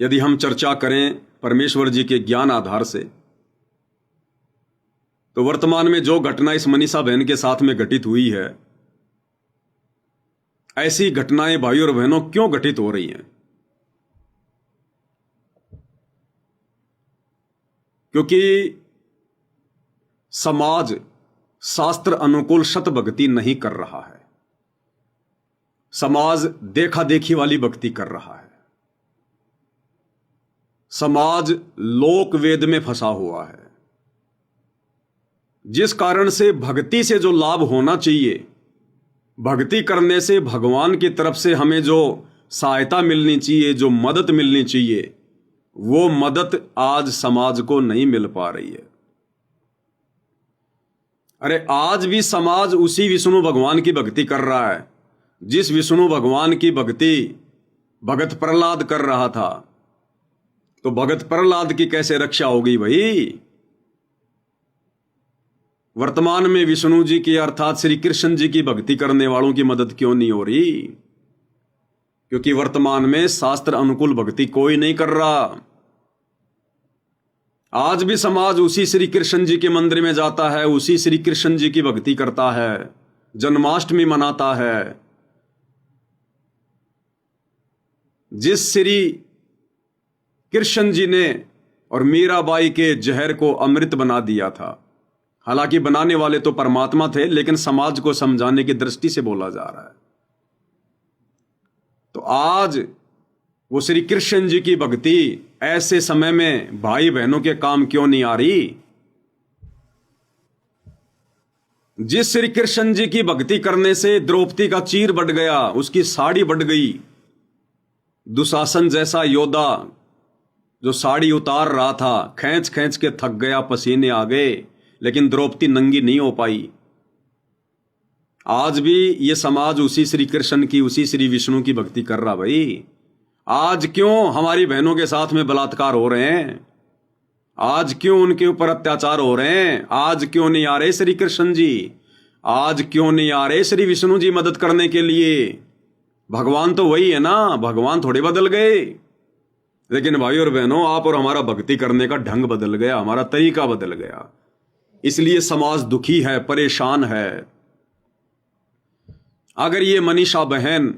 यदि हम चर्चा करें परमेश्वर जी के ज्ञान आधार से, तो वर्तमान में जो घटना इस मनीषा बहन के साथ में घटित हुई है, ऐसी घटनाएं भाइयों और बहनों क्यों घटित हो रही हैं? क्योंकि समाज शास्त्र अनुकूल शत भक्ति नहीं कर रहा है। समाज देखा देखी वाली भक्ति कर रहा है। समाज लोक वेद में फंसा हुआ है, जिस कारण से भक्ति से जो लाभ होना चाहिए, भक्ति करने से भगवान की तरफ से हमें जो सहायता मिलनी चाहिए, जो मदद मिलनी चाहिए, वो मदद आज समाज को नहीं मिल पा रही है। अरे आज भी समाज उसी विष्णु भगवान की भक्ति कर रहा है जिस विष्णु भगवान की भक्ति भगत प्रहलाद कर रहा था। तो भगत प्रहलाद की कैसे रक्षा होगी भाई? वर्तमान में विष्णु जी की अर्थात श्री कृष्ण जी की भक्ति करने वालों की मदद क्यों नहीं हो रही? क्योंकि वर्तमान में शास्त्र अनुकूल भक्ति कोई नहीं कर रहा। आज भी समाज उसी श्री कृष्ण जी के मंदिर में जाता है, उसी श्री कृष्ण जी की भक्ति करता है, जन्माष्टमी मनाता है। जिस श्री कृष्ण जी ने और मीराबाई के जहर को अमृत बना दिया था, हालांकि बनाने वाले तो परमात्मा थे, लेकिन समाज को समझाने की दृष्टि से बोला जा रहा है। तो आज वो श्री कृष्ण जी की भक्ति ऐसे समय में भाई बहनों के काम क्यों नहीं आ रही? जिस श्री कृष्ण जी की भक्ति करने से द्रौपदी का चीर बढ़ गया, उसकी साड़ी बढ़ गई। दुशासन जैसा योद्धा जो साड़ी उतार रहा था, खींच खींच के थक गया, पसीने आ गए, लेकिन द्रौपदी नंगी नहीं हो पाई। आज भी ये समाज उसी श्री कृष्ण की, उसी श्री विष्णु की भक्ति कर रहा भाई। आज क्यों हमारी बहनों के साथ में बलात्कार हो रहे हैं? आज क्यों उनके ऊपर अत्याचार हो रहे हैं? आज क्यों नहीं आ रहे श्री कृष्ण जी? आज क्यों नहीं आ रहे श्री विष्णु जी मदद करने के लिए? भगवान तो वही है ना, भगवान थोड़े बदल गए। लेकिन भाई और बहनों, आप और हमारा भक्ति करने का ढंग बदल गया, हमारा तरीका बदल गया। इसलिए समाज दुखी है, परेशान है। अगर ये मनीषा बहन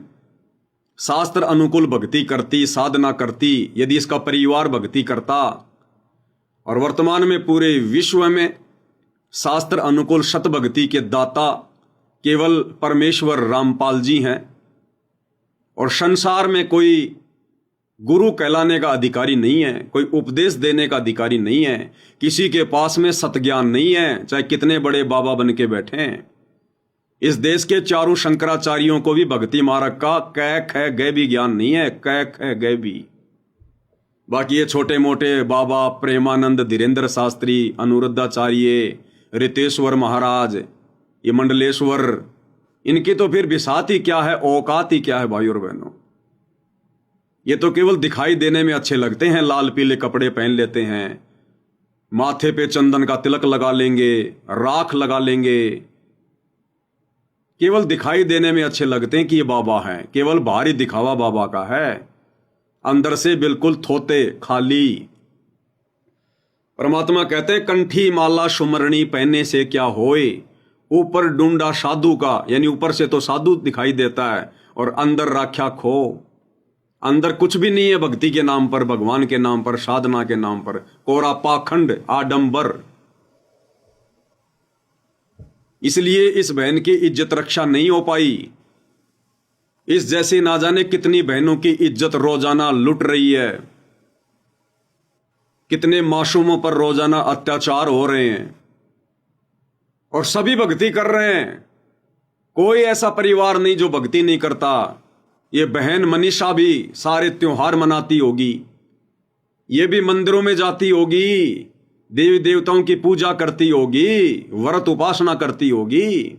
शास्त्र अनुकूल भक्ति करती, साधना करती, यदि इसका परिवार भक्ति करता, और वर्तमान में पूरे विश्व में शास्त्र अनुकूल शत भक्ति के दाता केवल परमेश्वर रामपाल जी हैं, और संसार में कोई गुरु कहलाने का अधिकारी नहीं है, कोई उपदेश देने का अधिकारी नहीं है, किसी के पास में सतज्ञान नहीं है, चाहे कितने बड़े बाबा बन के बैठे हैं। इस देश के चारों शंकराचार्यों को भी भक्ति मार्ग का कै ख गए भी ज्ञान नहीं है, कै ख गए भी। बाकी ये छोटे मोटे बाबा प्रेमानंद, धीरेन्द्र शास्त्री, अनुरुद्धाचार्य, रितेश्वर महाराज, ये मंडलेश्वर, इनकी तो फिर बिसात ही क्या है, औकात ही क्या है भाई और बहनों। ये तो केवल दिखाई देने में अच्छे लगते हैं, लाल पीले कपड़े पहन लेते हैं, माथे पे चंदन का तिलक लगा लेंगे, राख लगा लेंगे, केवल दिखाई देने में अच्छे लगते हैं कि ये बाबा हैं। केवल बाहरी दिखावा बाबा का है, अंदर से बिल्कुल थोते, खाली। परमात्मा कहते हैं, कंठी माला सुमरणी पहनने से क्या होए, ऊपर डूंडा साधु का, यानी ऊपर से तो साधु दिखाई देता है और अंदर राख्या खो। अंदर कुछ भी नहीं है भक्ति के नाम पर, भगवान के नाम पर, साधना के नाम पर, कोरा पाखंड, आडंबर। इसलिए इस बहन की इज्जत रक्षा नहीं हो पाई। इस जैसे ना जाने कितनी बहनों की इज्जत रोजाना लुट रही है, कितने मासूमों पर रोजाना अत्याचार हो रहे हैं, और सभी भक्ति कर रहे हैं। कोई ऐसा परिवार नहीं जो भक्ति नहीं करता। ये बहन मनीषा भी सारे त्योहार मनाती होगी, ये भी मंदिरों में जाती होगी, देवी देवताओं की पूजा करती होगी, व्रत उपासना करती होगी।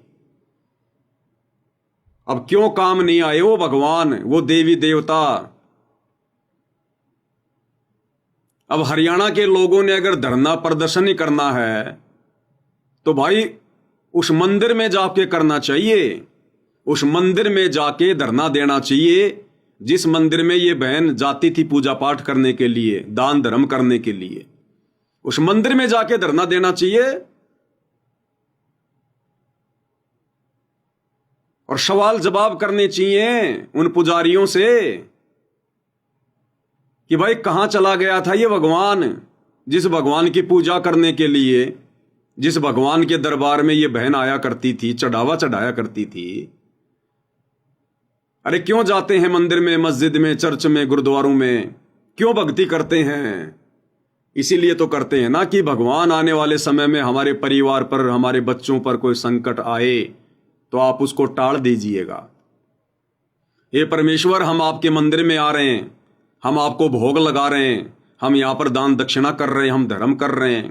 अब क्यों काम नहीं आए वो भगवान, वो देवी देवता? अब हरियाणा के लोगों ने अगर धरना प्रदर्शन ही करना है तो भाई उस मंदिर में जाके करना चाहिए, उस मंदिर में जाके धरना देना चाहिए जिस मंदिर में ये बहन जाती थी पूजा पाठ करने के लिए, दान धर्म करने के लिए, उस मंदिर में जाके धरना देना चाहिए और सवाल जवाब करने चाहिए उन पुजारियों से कि भाई कहां चला गया था ये भगवान, जिस भगवान की पूजा करने के लिए, जिस भगवान के दरबार में ये बहन आया करती थी, चढ़ावा चढ़ाया करती थी। अरे क्यों जाते हैं मंदिर में, मस्जिद में, चर्च में, गुरुद्वारों में, क्यों भक्ति करते हैं? इसीलिए तो करते हैं ना कि भगवान आने वाले समय में हमारे परिवार पर, हमारे बच्चों पर कोई संकट आए तो आप उसको टाल दीजिएगा। हे परमेश्वर, हम आपके मंदिर में आ रहे हैं, हम आपको भोग लगा रहे हैं, हम यहां पर दान दक्षिणा कर रहे हैं, हम धर्म कर रहे हैं,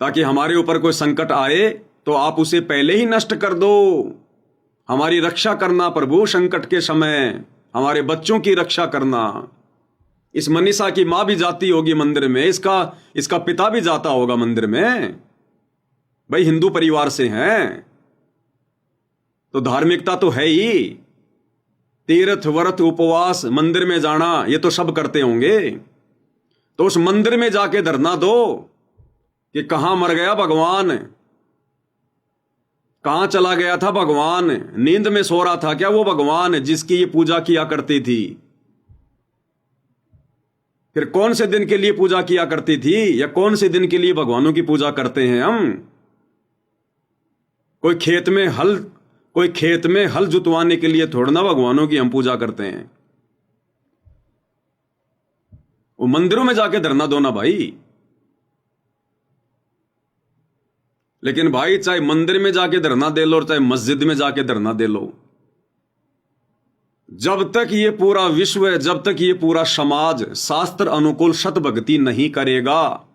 ताकि हमारे ऊपर कोई संकट आए तो आप उसे पहले ही नष्ट कर दो। हमारी रक्षा करना प्रभु, संकट के समय हमारे बच्चों की रक्षा करना। इस मनीषा की मां भी जाती होगी मंदिर में, इसका पिता भी जाता होगा मंदिर में, भाई हिंदू परिवार से हैं तो धार्मिकता तो है ही। तीर्थ व्रत उपवास, मंदिर में जाना, ये तो सब करते होंगे। तो उस मंदिर में जाके धरना दो कि कहां मर गया भगवान, कहां चला गया था भगवान, नींद में सो रहा था क्या वो भगवान जिसकी ये पूजा किया करती थी? फिर कौन से दिन के लिए पूजा किया करती थी, या कौन से दिन के लिए भगवानों की पूजा करते हैं हम? कोई खेत में हल जुतवाने के लिए थोड़ा ना भगवानों की हम पूजा करते हैं। वो मंदिरों में जाके धरना दो ना भाई। लेकिन भाई चाहे मंदिर में जाके धरना दे लो और चाहे मस्जिद में जाके धरना दे लो, जब तक ये पूरा विश्व, जब तक ये पूरा समाज शास्त्र अनुकूल सत भक्ति नहीं करेगा,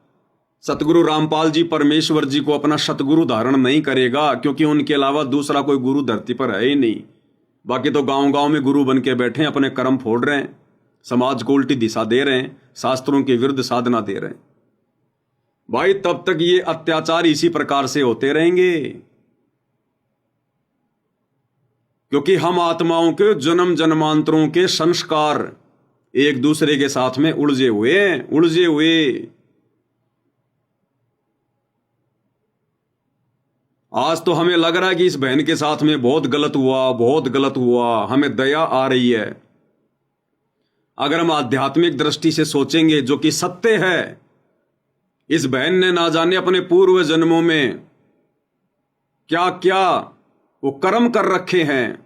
सतगुरु रामपाल जी परमेश्वर जी को अपना सतगुरु धारण नहीं करेगा, क्योंकि उनके अलावा दूसरा कोई गुरु धरती पर है ही नहीं। बाकी तो गांव गांव में गुरु बन के बैठे हैं, अपने कर्म फोड़ रहे हैं, समाज को उल्टी दिशा दे रहे हैं, शास्त्रों के विरुद्ध साधना दे रहे हैं। भाई तब तक ये अत्याचार इसी प्रकार से होते रहेंगे, क्योंकि हम आत्माओं के जन्म जन्मांतरों के संस्कार एक दूसरे के साथ में उलझे हुए। आज तो हमें लग रहा है कि इस बहन के साथ में बहुत गलत हुआ, हमें दया आ रही है। अगर हम आध्यात्मिक दृष्टि से सोचेंगे, जो कि सत्य है, इस बहन ने ना जाने अपने पूर्व जन्मों में क्या क्या वो कर्म कर रखे हैं,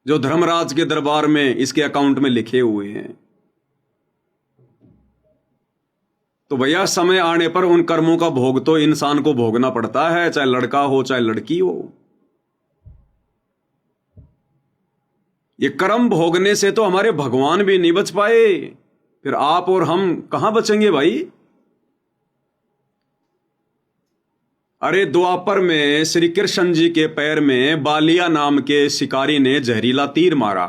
जो धर्मराज के दरबार में इसके अकाउंट में लिखे हुए हैं। तो भैया समय आने पर उन कर्मों का भोग तो इंसान को भोगना पड़ता है, चाहे लड़का हो चाहे लड़की हो। ये कर्म भोगने से तो हमारे भगवान भी नहीं बच पाए, फिर आप और हम कहां बचेंगे भाई? अरे द्वापर में श्री कृष्ण जी के पैर में बालिया नाम के शिकारी ने जहरीला तीर मारा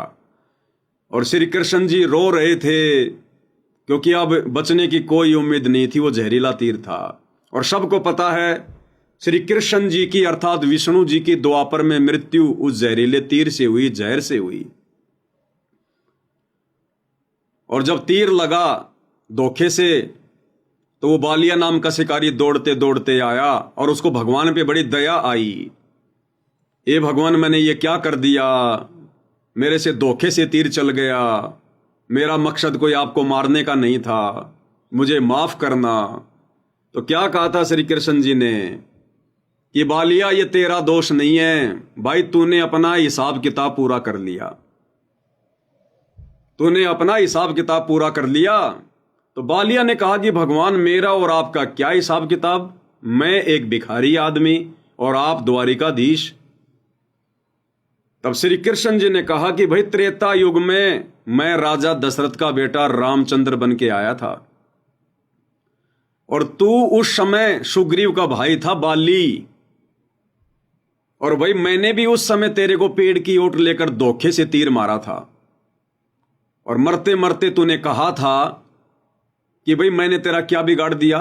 और श्री कृष्ण जी रो रहे थे, क्योंकि अब बचने की कोई उम्मीद नहीं थी, वो जहरीला तीर था। और सबको पता है श्री कृष्ण जी की अर्थात विष्णु जी की द्वापर में मृत्यु उस जहरीले तीर से हुई, जहर से हुई। और जब तीर लगा धोखे से, तो वो बालिया नाम का शिकारी दौड़ते दौड़ते आया और उसको भगवान पे बड़ी दया आई। ए भगवान, मैंने ये क्या कर दिया, मेरे से धोखे से तीर चल गया, मेरा मकसद कोई आपको मारने का नहीं था, मुझे माफ करना। तो क्या कहा था श्री कृष्ण जी ने कि बालिया ये तेरा दोष नहीं है भाई, तूने अपना हिसाब किताब पूरा कर लिया, तूने अपना हिसाब किताब पूरा कर लिया। तो बालिया ने कहा कि भगवान मेरा और आपका क्या हिसाब किताब, मैं एक भिखारी आदमी और आप द्वारिकाधीश। तब श्री कृष्ण जी ने कहा कि भाई त्रेता युग में मैं राजा दशरथ का बेटा रामचंद्र बन के आया था और तू उस समय सुग्रीव का भाई था बाली, और भाई मैंने भी उस समय तेरे को पेड़ की ओट लेकर धोखे से तीर मारा था और मरते मरते तूने कहा था कि भाई मैंने तेरा क्या बिगाड़ दिया,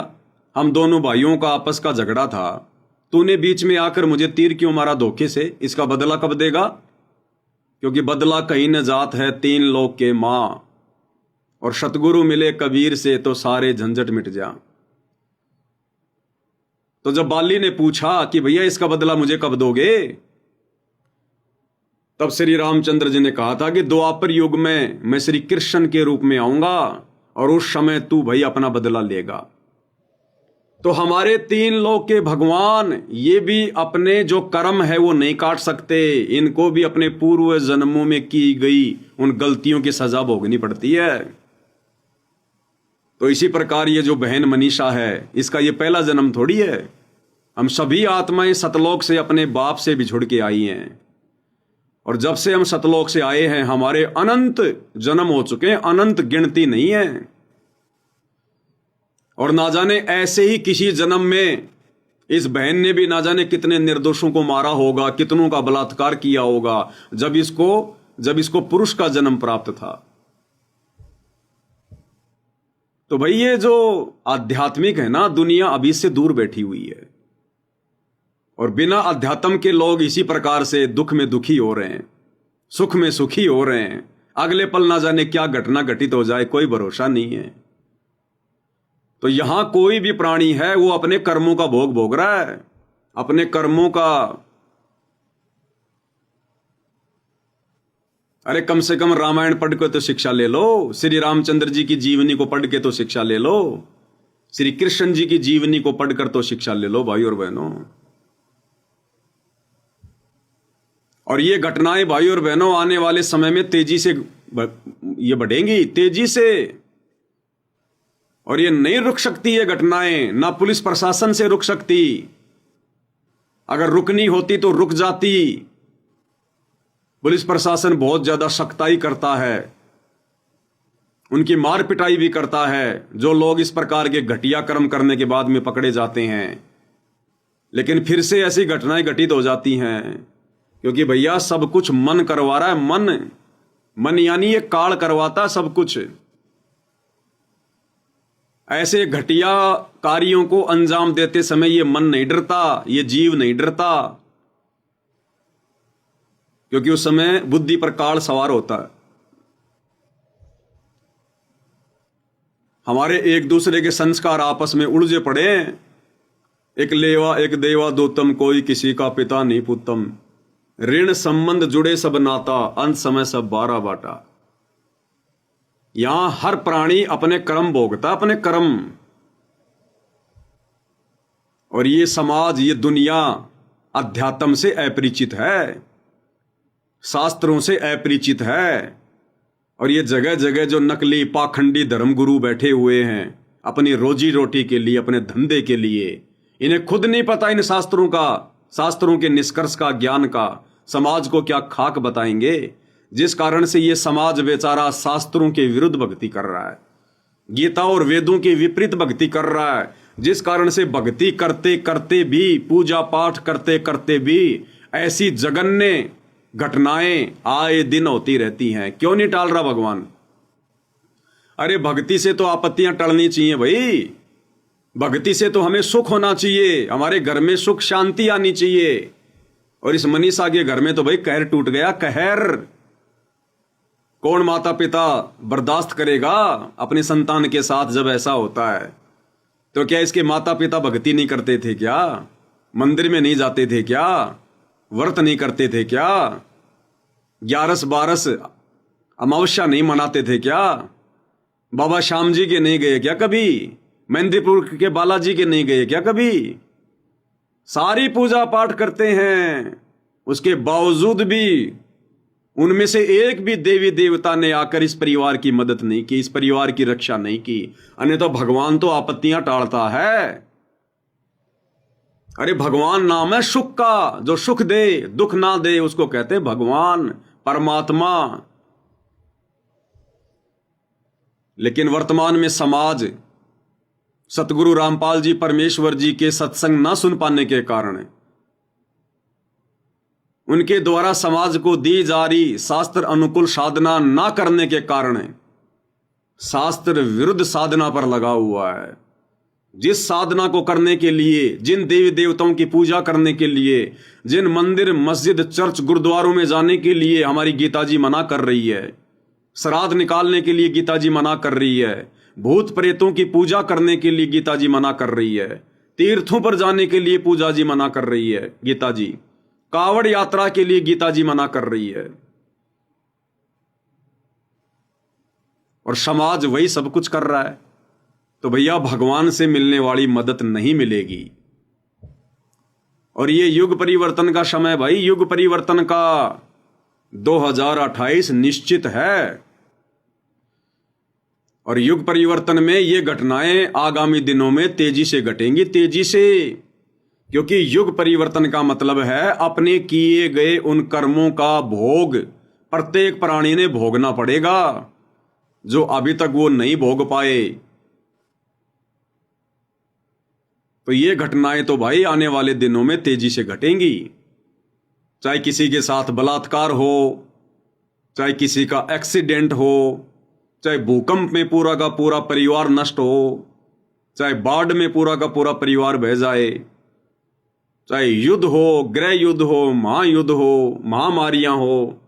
हम दोनों भाइयों का आपस का झगड़ा था, तूने बीच में आकर मुझे तीर क्यों मारा धोखे से, इसका बदला कब देगा? क्योंकि बदला कहीं न जात है तीन लोक के माँ, और सतगुरु मिले कबीर से तो सारे झंझट मिट जा। तो जब बाली ने पूछा कि भैया इसका बदला मुझे कब दोगे, तब श्री रामचंद्र जी ने कहा था कि द्वापर युग में मैं श्री कृष्ण के रूप में आऊंगा और उस समय तू भाई अपना बदला लेगा। तो हमारे तीन लोक के भगवान ये भी अपने जो कर्म है वो नहीं काट सकते, इनको भी अपने पूर्व जन्मों में की गई उन गलतियों की सजा भोगनी पड़ती है। तो इसी प्रकार ये जो बहन मनीषा है, इसका ये पहला जन्म थोड़ी है। हम सभी आत्माएं सतलोक से अपने बाप से बिछुड़ के आई हैं, और जब से हम सतलोक से आए हैं हमारे अनंत जन्म हो चुके हैं, अनंत गिनती नहीं है। और ना जाने ऐसे ही किसी जन्म में इस बहन ने भी ना जाने कितने निर्दोषों को मारा होगा, कितनों का बलात्कार किया होगा, जब इसको पुरुष का जन्म प्राप्त था। तो भाई ये जो आध्यात्मिक है ना, दुनिया अभी से दूर बैठी हुई है, और बिना अध्यात्म के लोग इसी प्रकार से दुख में दुखी हो रहे हैं, सुख में सुखी हो रहे हैं। अगले पल ना जाने क्या घटना घटित हो जाए, कोई भरोसा नहीं है। तो यहां कोई भी प्राणी है वो अपने कर्मों का भोग भोग रहा है, अपने कर्मों का। अरे कम से कम रामायण पढ़ के तो शिक्षा ले लो, श्री रामचंद्र जी की जीवनी को पढ़ के तो शिक्षा ले लो, श्री कृष्ण जी की जीवनी को पढ़कर तो शिक्षा ले लो भाई और बहनों। और ये घटनाएं भाई और बहनों आने वाले समय में तेजी से ये बढ़ेंगी, तेजी से। और ये नहीं रुक सकती ये घटनाएं, ना पुलिस प्रशासन से रुक सकती। अगर रुकनी होती तो रुक जाती। पुलिस प्रशासन बहुत ज्यादा सख्ताई करता है, उनकी मार पिटाई भी करता है जो लोग इस प्रकार के घटिया कर्म करने के बाद में पकड़े जाते हैं। लेकिन फिर से ऐसी घटनाएं घटित हो जाती हैं, क्योंकि भैया सब कुछ मन करवा रहा है। मन यानी ये काल करवाता सब कुछ। ऐसे घटिया कार्यों को अंजाम देते समय ये मन नहीं डरता, ये जीव नहीं डरता, क्योंकि उस समय बुद्धि पर काल सवार होता है। हमारे एक दूसरे के संस्कार आपस में उलझे पड़े, एक लेवा एक देवा दोतम, कोई किसी का पिता नहीं पुतम, ऋण संबंध जुड़े सब नाता, अंत समय सब बारा बाटा। यहां हर प्राणी अपने कर्म भोगता, अपने कर्म। और ये समाज, ये दुनिया अध्यात्म से अपरिचित है, शास्त्रों से अपरिचित है। और ये जगह जगह जो नकली पाखंडी धर्मगुरु बैठे हुए हैं अपनी रोजी रोटी के लिए, अपने धंधे के लिए, इन्हें खुद नहीं पता इन शास्त्रों का, शास्त्रों के निष्कर्ष का, ज्ञान का। समाज को क्या खाक बताएंगे, जिस कारण से ये समाज बेचारा शास्त्रों के विरुद्ध भक्ति कर रहा है, गीता और वेदों के विपरीत भक्ति कर रहा है, जिस कारण से भक्ति करते करते भी, पूजा पाठ करते करते भी ऐसी जघन्य घटनाएं आए दिन होती रहती हैं। क्यों नहीं टाल रहा भगवान? अरे भक्ति से तो आपत्तियां टलनी चाहिए भाई, भक्ति से तो हमें सुख होना चाहिए, हमारे घर में सुख शांति आनी चाहिए। और इस मनीषा के घर में तो भाई कहर टूट गया, कहर। कौन माता पिता बर्दाश्त करेगा अपने संतान के साथ जब ऐसा होता है? तो क्या इसके माता पिता भक्ति नहीं करते थे क्या? मंदिर में नहीं जाते थे क्या? व्रत नहीं करते थे क्या? 11-12 अमावस्या नहीं मनाते थे क्या? बाबा श्याम जी के नहीं गए क्या कभी? मेहंदीपुर के बालाजी के नहीं गए क्या कभी? सारी पूजा पाठ करते हैं, उसके बावजूद भी उनमें से एक भी देवी देवता ने आकर इस परिवार की मदद नहीं की, इस परिवार की रक्षा नहीं की। अन्यथा तो भगवान तो आपत्तियां टालता है। अरे भगवान नाम है सुख का, जो सुख दे दुख ना दे उसको कहते भगवान, परमात्मा। लेकिन वर्तमान में समाज सतगुरु रामपाल जी परमेश्वर जी के सत्संग ना सुन पाने के कारण, उनके द्वारा समाज को दी जा रही शास्त्र अनुकूल साधना ना करने के कारण शास्त्र विरुद्ध साधना पर लगा हुआ है। जिस साधना को करने के लिए, जिन देवी देवताओं की पूजा करने के लिए, जिन मंदिर मस्जिद चर्च गुरुद्वारों में जाने के लिए हमारी गीता जी मना कर रही है, श्राद्ध निकालने के लिए गीता जी मना कर रही है, भूत प्रेतों की पूजा करने के लिए गीता जी मना कर रही है, तीर्थों पर जाने के लिए पूजा जी मना कर रही है गीता जी, कावड़ यात्रा के लिए गीता जी मना कर रही है, और समाज वही सब कुछ कर रहा है। तो भैया भगवान से मिलने वाली मदद नहीं मिलेगी। और ये युग परिवर्तन का समय भाई, युग परिवर्तन का 2028 निश्चित है। और युग परिवर्तन में ये घटनाएं आगामी दिनों में तेजी से घटेंगी, तेजी से, क्योंकि युग परिवर्तन का मतलब है अपने किए गए उन कर्मों का भोग प्रत्येक प्राणी ने भोगना पड़ेगा, जो अभी तक वो नहीं भोग पाए। तो ये घटनाएं तो भाई आने वाले दिनों में तेजी से घटेंगी। चाहे किसी के साथ बलात्कार हो, चाहे किसी का एक्सीडेंट हो, चाहे भूकंप में पूरा का पूरा परिवार नष्ट हो, चाहे बाढ़ में पूरा का पूरा परिवार बह जाए, चाहे युद्ध हो, गृह युद्ध हो, महायुद्ध हो, महामारियां हो,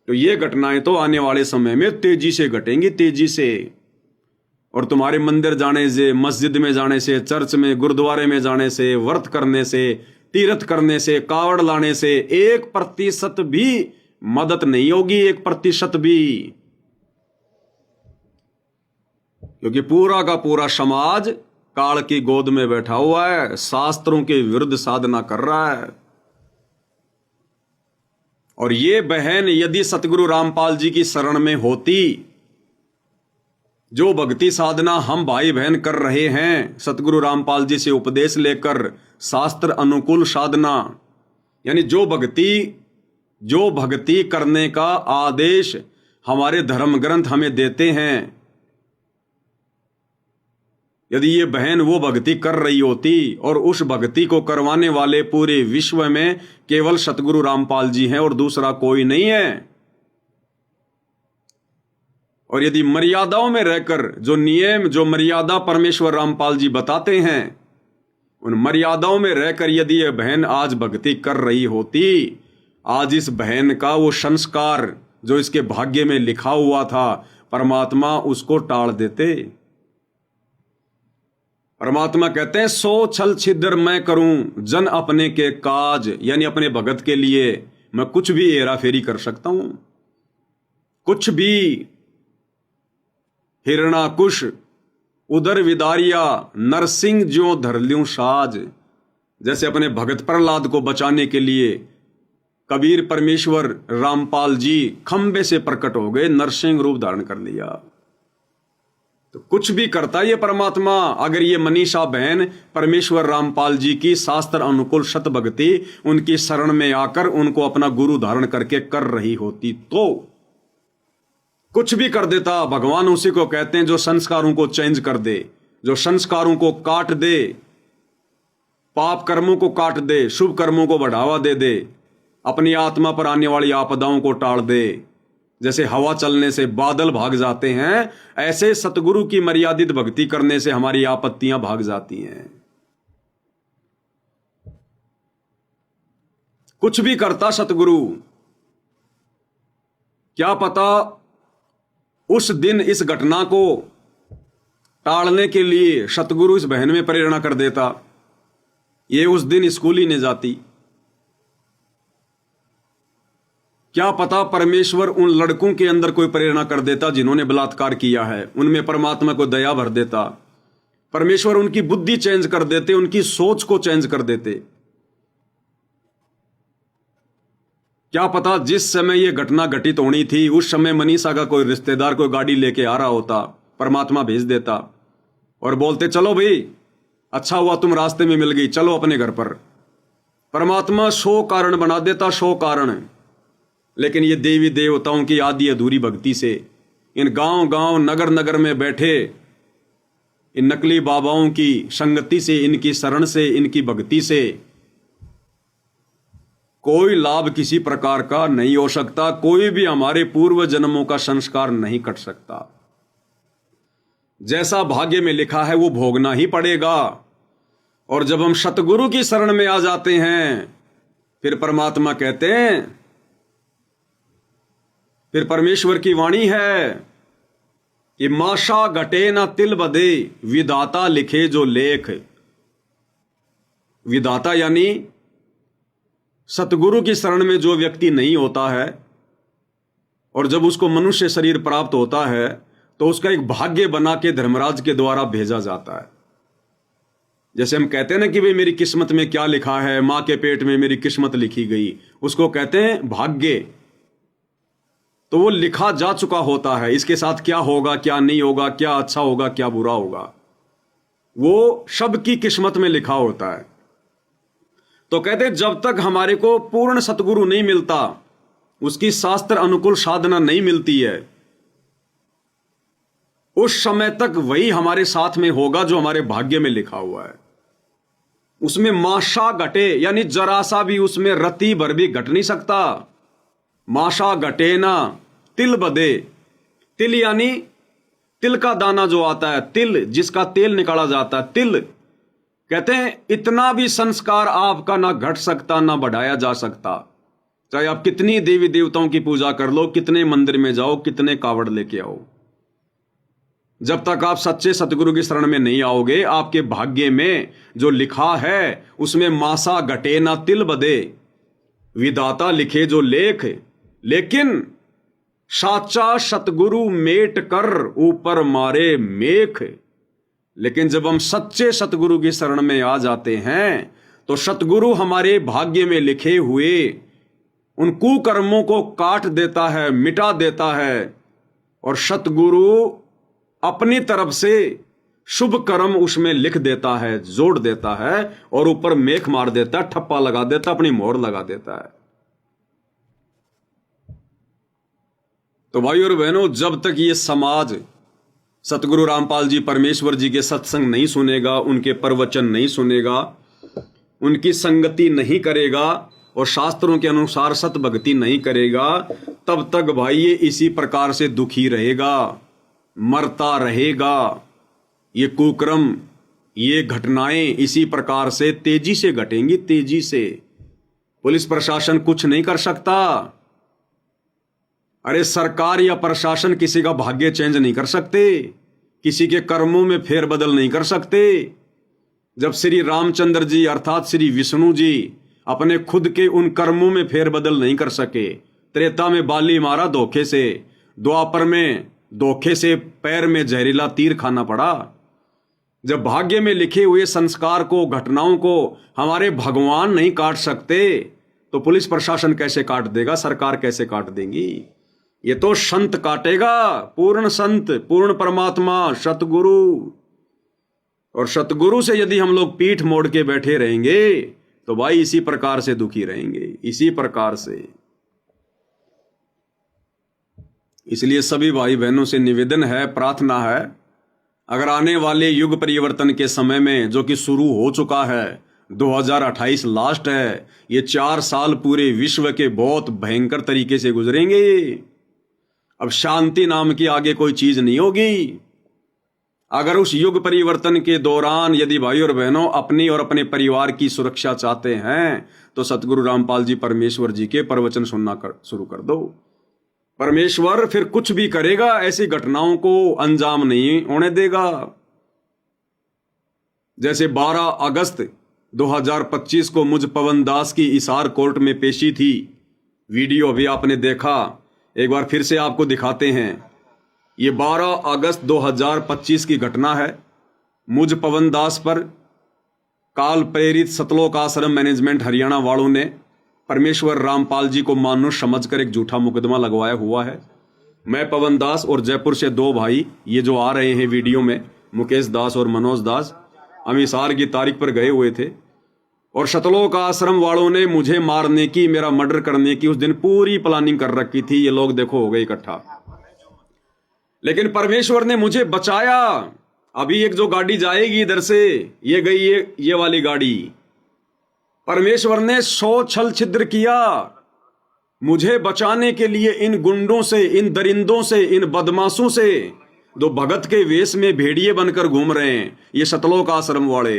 तो ये घटनाएं तो आने वाले समय में तेजी से घटेंगी, तेजी से। और तुम्हारे मंदिर जाने से, मस्जिद में जाने से, चर्च में, गुरुद्वारे में जाने से, व्रत करने से, तीर्थ करने से, कावड़ लाने से 1% भी मदद नहीं होगी, 1% भी। क्योंकि पूरा का पूरा समाज काल की गोद में बैठा हुआ है, शास्त्रों के विरुद्ध साधना कर रहा है। और ये बहन यदि सतगुरु रामपाल जी की शरण में होती, जो भक्ति साधना हम भाई बहन कर रहे हैं सतगुरु रामपाल जी से उपदेश लेकर, शास्त्र अनुकूल साधना, यानी जो भक्ति करने का आदेश हमारे धर्म ग्रंथ हमें देते हैं, यदि ये बहन वो भक्ति कर रही होती, और उस भक्ति को करवाने वाले पूरे विश्व में केवल सतगुरु रामपाल जी हैं और दूसरा कोई नहीं है, और यदि मर्यादाओं में रहकर जो नियम, जो मर्यादा परमेश्वर रामपाल जी बताते हैं, उन मर्यादाओं में रहकर यदि यह बहन आज भक्ति कर रही होती, आज इस बहन का वो संस्कार जो इसके भाग्य में लिखा हुआ था, परमात्मा उसको टाल देते। परमात्मा कहते हैं, 100 छल छिद्र मैं करूं जन अपने के काज, यानी अपने भगत के लिए मैं कुछ भी हेरा फेरी कर सकता हूं, कुछ भी। हिरणाकुश उदर विदारिया नरसिंह ज्यों धर ल्यूं साज, जैसे अपने भगत प्रहलाद को बचाने के लिए कबीर परमेश्वर रामपाल जी खंबे से प्रकट हो गए, नरसिंह रूप धारण कर लिया। तो कुछ भी करता ये परमात्मा, अगर ये मनीषा बहन परमेश्वर रामपाल जी की शास्त्र अनुकूल सत भक्ति उनकी शरण में आकर उनको अपना गुरु धारण करके कर रही होती, तो कुछ भी कर देता। भगवान उसी को कहते हैं जो संस्कारों को चेंज कर दे, जो संस्कारों को काट दे, पाप कर्मों को काट दे, शुभ कर्मों को बढ़ावा दे दे, अपनी आत्मा पर आने वाली आपदाओं को टाल दे। जैसे हवा चलने से बादल भाग जाते हैं, ऐसे सतगुरु की मर्यादित भक्ति करने से हमारी आपत्तियां भाग जाती हैं। कुछ भी करता सतगुरु, क्या पता उस दिन इस घटना को टालने के लिए सतगुरु इस बहन में प्रेरणा कर देता, ये उस दिन स्कूल ही नहीं जाती। क्या पता परमेश्वर उन लड़कों के अंदर कोई प्रेरणा कर देता जिन्होंने बलात्कार किया है, उनमें परमात्मा को दया भर देता, परमेश्वर उनकी बुद्धि चेंज कर देते, उनकी सोच को चेंज कर देते। क्या पता जिस समय यह घटना घटित होनी थी उस समय मनीषा का कोई रिश्तेदार कोई गाड़ी लेके आ रहा होता, परमात्मा भेज देता और बोलते चलो भाई अच्छा हुआ तुम रास्ते में मिल गई, चलो अपने घर पर। परमात्मा 100 कारण बना देता, 100 कारण। लेकिन ये देवी देवताओं की आधी अधूरी भक्ति से, इन गांव गांव नगर नगर में बैठे इन नकली बाबाओं की संगति से, इनकी शरण से, इनकी भक्ति से कोई लाभ किसी प्रकार का नहीं हो सकता, कोई भी हमारे पूर्व जन्मों का संस्कार नहीं कट सकता। जैसा भाग्य में लिखा है वो भोगना ही पड़ेगा। और जब हम सतगुरु की शरण में आ जाते हैं, फिर परमात्मा कहते हैं, फिर परमेश्वर की वाणी है कि माशा घटे ना तिल बदे, विधाता लिखे जो लेख। विधाता यानी सतगुरु की शरण में जो व्यक्ति नहीं होता है, और जब उसको मनुष्य शरीर प्राप्त होता है तो उसका एक भाग्य बना के धर्मराज के द्वारा भेजा जाता है। जैसे हम कहते हैं ना कि भाई मेरी किस्मत में क्या लिखा है, मां के पेट में मेरी किस्मत लिखी गई, उसको कहते हैं भाग्य। तो वो लिखा जा चुका होता है, इसके साथ क्या होगा क्या नहीं होगा, क्या अच्छा होगा क्या बुरा होगा, वो सबकी किस्मत में लिखा होता है। तो कहते हैं जब तक हमारे को पूर्ण सतगुरु नहीं मिलता, उसकी शास्त्र अनुकूल साधना नहीं मिलती है, उस समय तक वही हमारे साथ में होगा जो हमारे भाग्य में लिखा हुआ है। उसमें माशा घटे यानी जरा सा भी उसमें रति भर भी घट नहीं सकता। माशा घटे ना तिल बदे, तिल यानी तिल का दाना जो आता है, तिल जिसका तेल निकाला जाता है, तिल कहते हैं इतना भी संस्कार आपका ना घट सकता ना बढ़ाया जा सकता। चाहे आप कितनी देवी देवताओं की पूजा कर लो, कितने मंदिर में जाओ, कितने कावड़ लेके आओ, जब तक आप सच्चे सतगुरु की शरण में नहीं आओगे, आपके भाग्य में जो लिखा है उसमें मासा घटे ना तिल बदे, विधाता लिखे जो लेख। लेकिन साचा सतगुरु मेट कर ऊपर मारे मेख। लेकिन जब हम सच्चे सतगुरु की शरण में आ जाते हैं तो सतगुरु हमारे भाग्य में लिखे हुए उन कुकर्मों को काट देता है, मिटा देता है, और सतगुरु अपनी तरफ से शुभ कर्म उसमें लिख देता है, जोड़ देता है, और ऊपर मेख मार देता है, ठप्पा लगा देता, अपनी मोहर लगा देता है। तो भाई और बहनों, जब तक ये समाज सतगुरु रामपाल जी परमेश्वर जी के सत्संग नहीं सुनेगा, उनके प्रवचन नहीं सुनेगा, उनकी संगति नहीं करेगा और शास्त्रों के अनुसार सत भक्ति नहीं करेगा, तब तक भाई ये इसी प्रकार से दुखी रहेगा, मरता रहेगा। ये कुक्रम, ये घटनाएं इसी प्रकार से तेजी से घटेंगी, तेजी से। पुलिस प्रशासन कुछ नहीं कर सकता। अरे सरकार या प्रशासन किसी का भाग्य चेंज नहीं कर सकते, किसी के कर्मों में फेरबदल नहीं कर सकते। जब श्री रामचंद्र जी अर्थात श्री विष्णु जी अपने खुद के उन कर्मों में फेरबदल नहीं कर सके, त्रेता में बाली मारा धोखे से, द्वापर में धोखे से पैर में जहरीला तीर खाना पड़ा। जब भाग्य में लिखे हुए संस्कार को, घटनाओं को हमारे भगवान नहीं काट सकते, तो पुलिस प्रशासन कैसे काट देगा, सरकार कैसे काट देंगी? ये तो संत काटेगा, पूर्ण संत, पूर्ण परमात्मा, सतगुरु। और सतगुरु से यदि हम लोग पीठ मोड़ के बैठे रहेंगे तो भाई इसी प्रकार से दुखी रहेंगे, इसी प्रकार से। इसलिए सभी भाई बहनों से निवेदन है, प्रार्थना है, अगर आने वाले युग परिवर्तन के समय में, जो कि शुरू हो चुका है, 2028 लास्ट है, ये 4 साल पूरे विश्व के बहुत भयंकर तरीके से गुजरेंगे। अब शांति नाम की आगे कोई चीज नहीं होगी। अगर उस युग परिवर्तन के दौरान यदि भाई और बहनों अपनी और अपने परिवार की सुरक्षा चाहते हैं तो सतगुरु रामपाल जी परमेश्वर जी के प्रवचन सुनना शुरू कर दो। परमेश्वर फिर कुछ भी करेगा, ऐसी घटनाओं को अंजाम नहीं होने देगा। जैसे 12 अगस्त 2025 को मुझ पवन दास की हिसार कोर्ट में पेशी थी, वीडियो अभी आपने देखा, एक बार फिर से आपको दिखाते हैं। ये 12 अगस्त 2025 की घटना है। मुझ पवन दास पर काल प्रेरित सतलोक आश्रम मैनेजमेंट हरियाणा वालों ने परमेश्वर रामपाल जी को मानुष समझकर एक झूठा मुकदमा लगवाया हुआ है। मैं पवन दास और जयपुर से 2 भाई, ये जो आ रहे हैं वीडियो में, मुकेश दास और मनोज दास, हम हिसार की तारीख पर गए हुए थे और सतलोक आश्रम वालों ने मुझे मारने की, मेरा मर्डर करने की उस दिन पूरी प्लानिंग कर रखी थी। ये लोग देखो हो गए इकट्ठा, लेकिन परमेश्वर ने मुझे बचाया। अभी एक जो गाड़ी जाएगी इधर से, ये गई ये वाली गाड़ी। परमेश्वर ने 100 छल छिद्र किया मुझे बचाने के लिए, इन गुंडों से, इन दरिंदों से, इन बदमाशों से, जो भगत के वेश में भेड़िए बनकर घूम रहे हैं, ये सतलोक आश्रम वाले।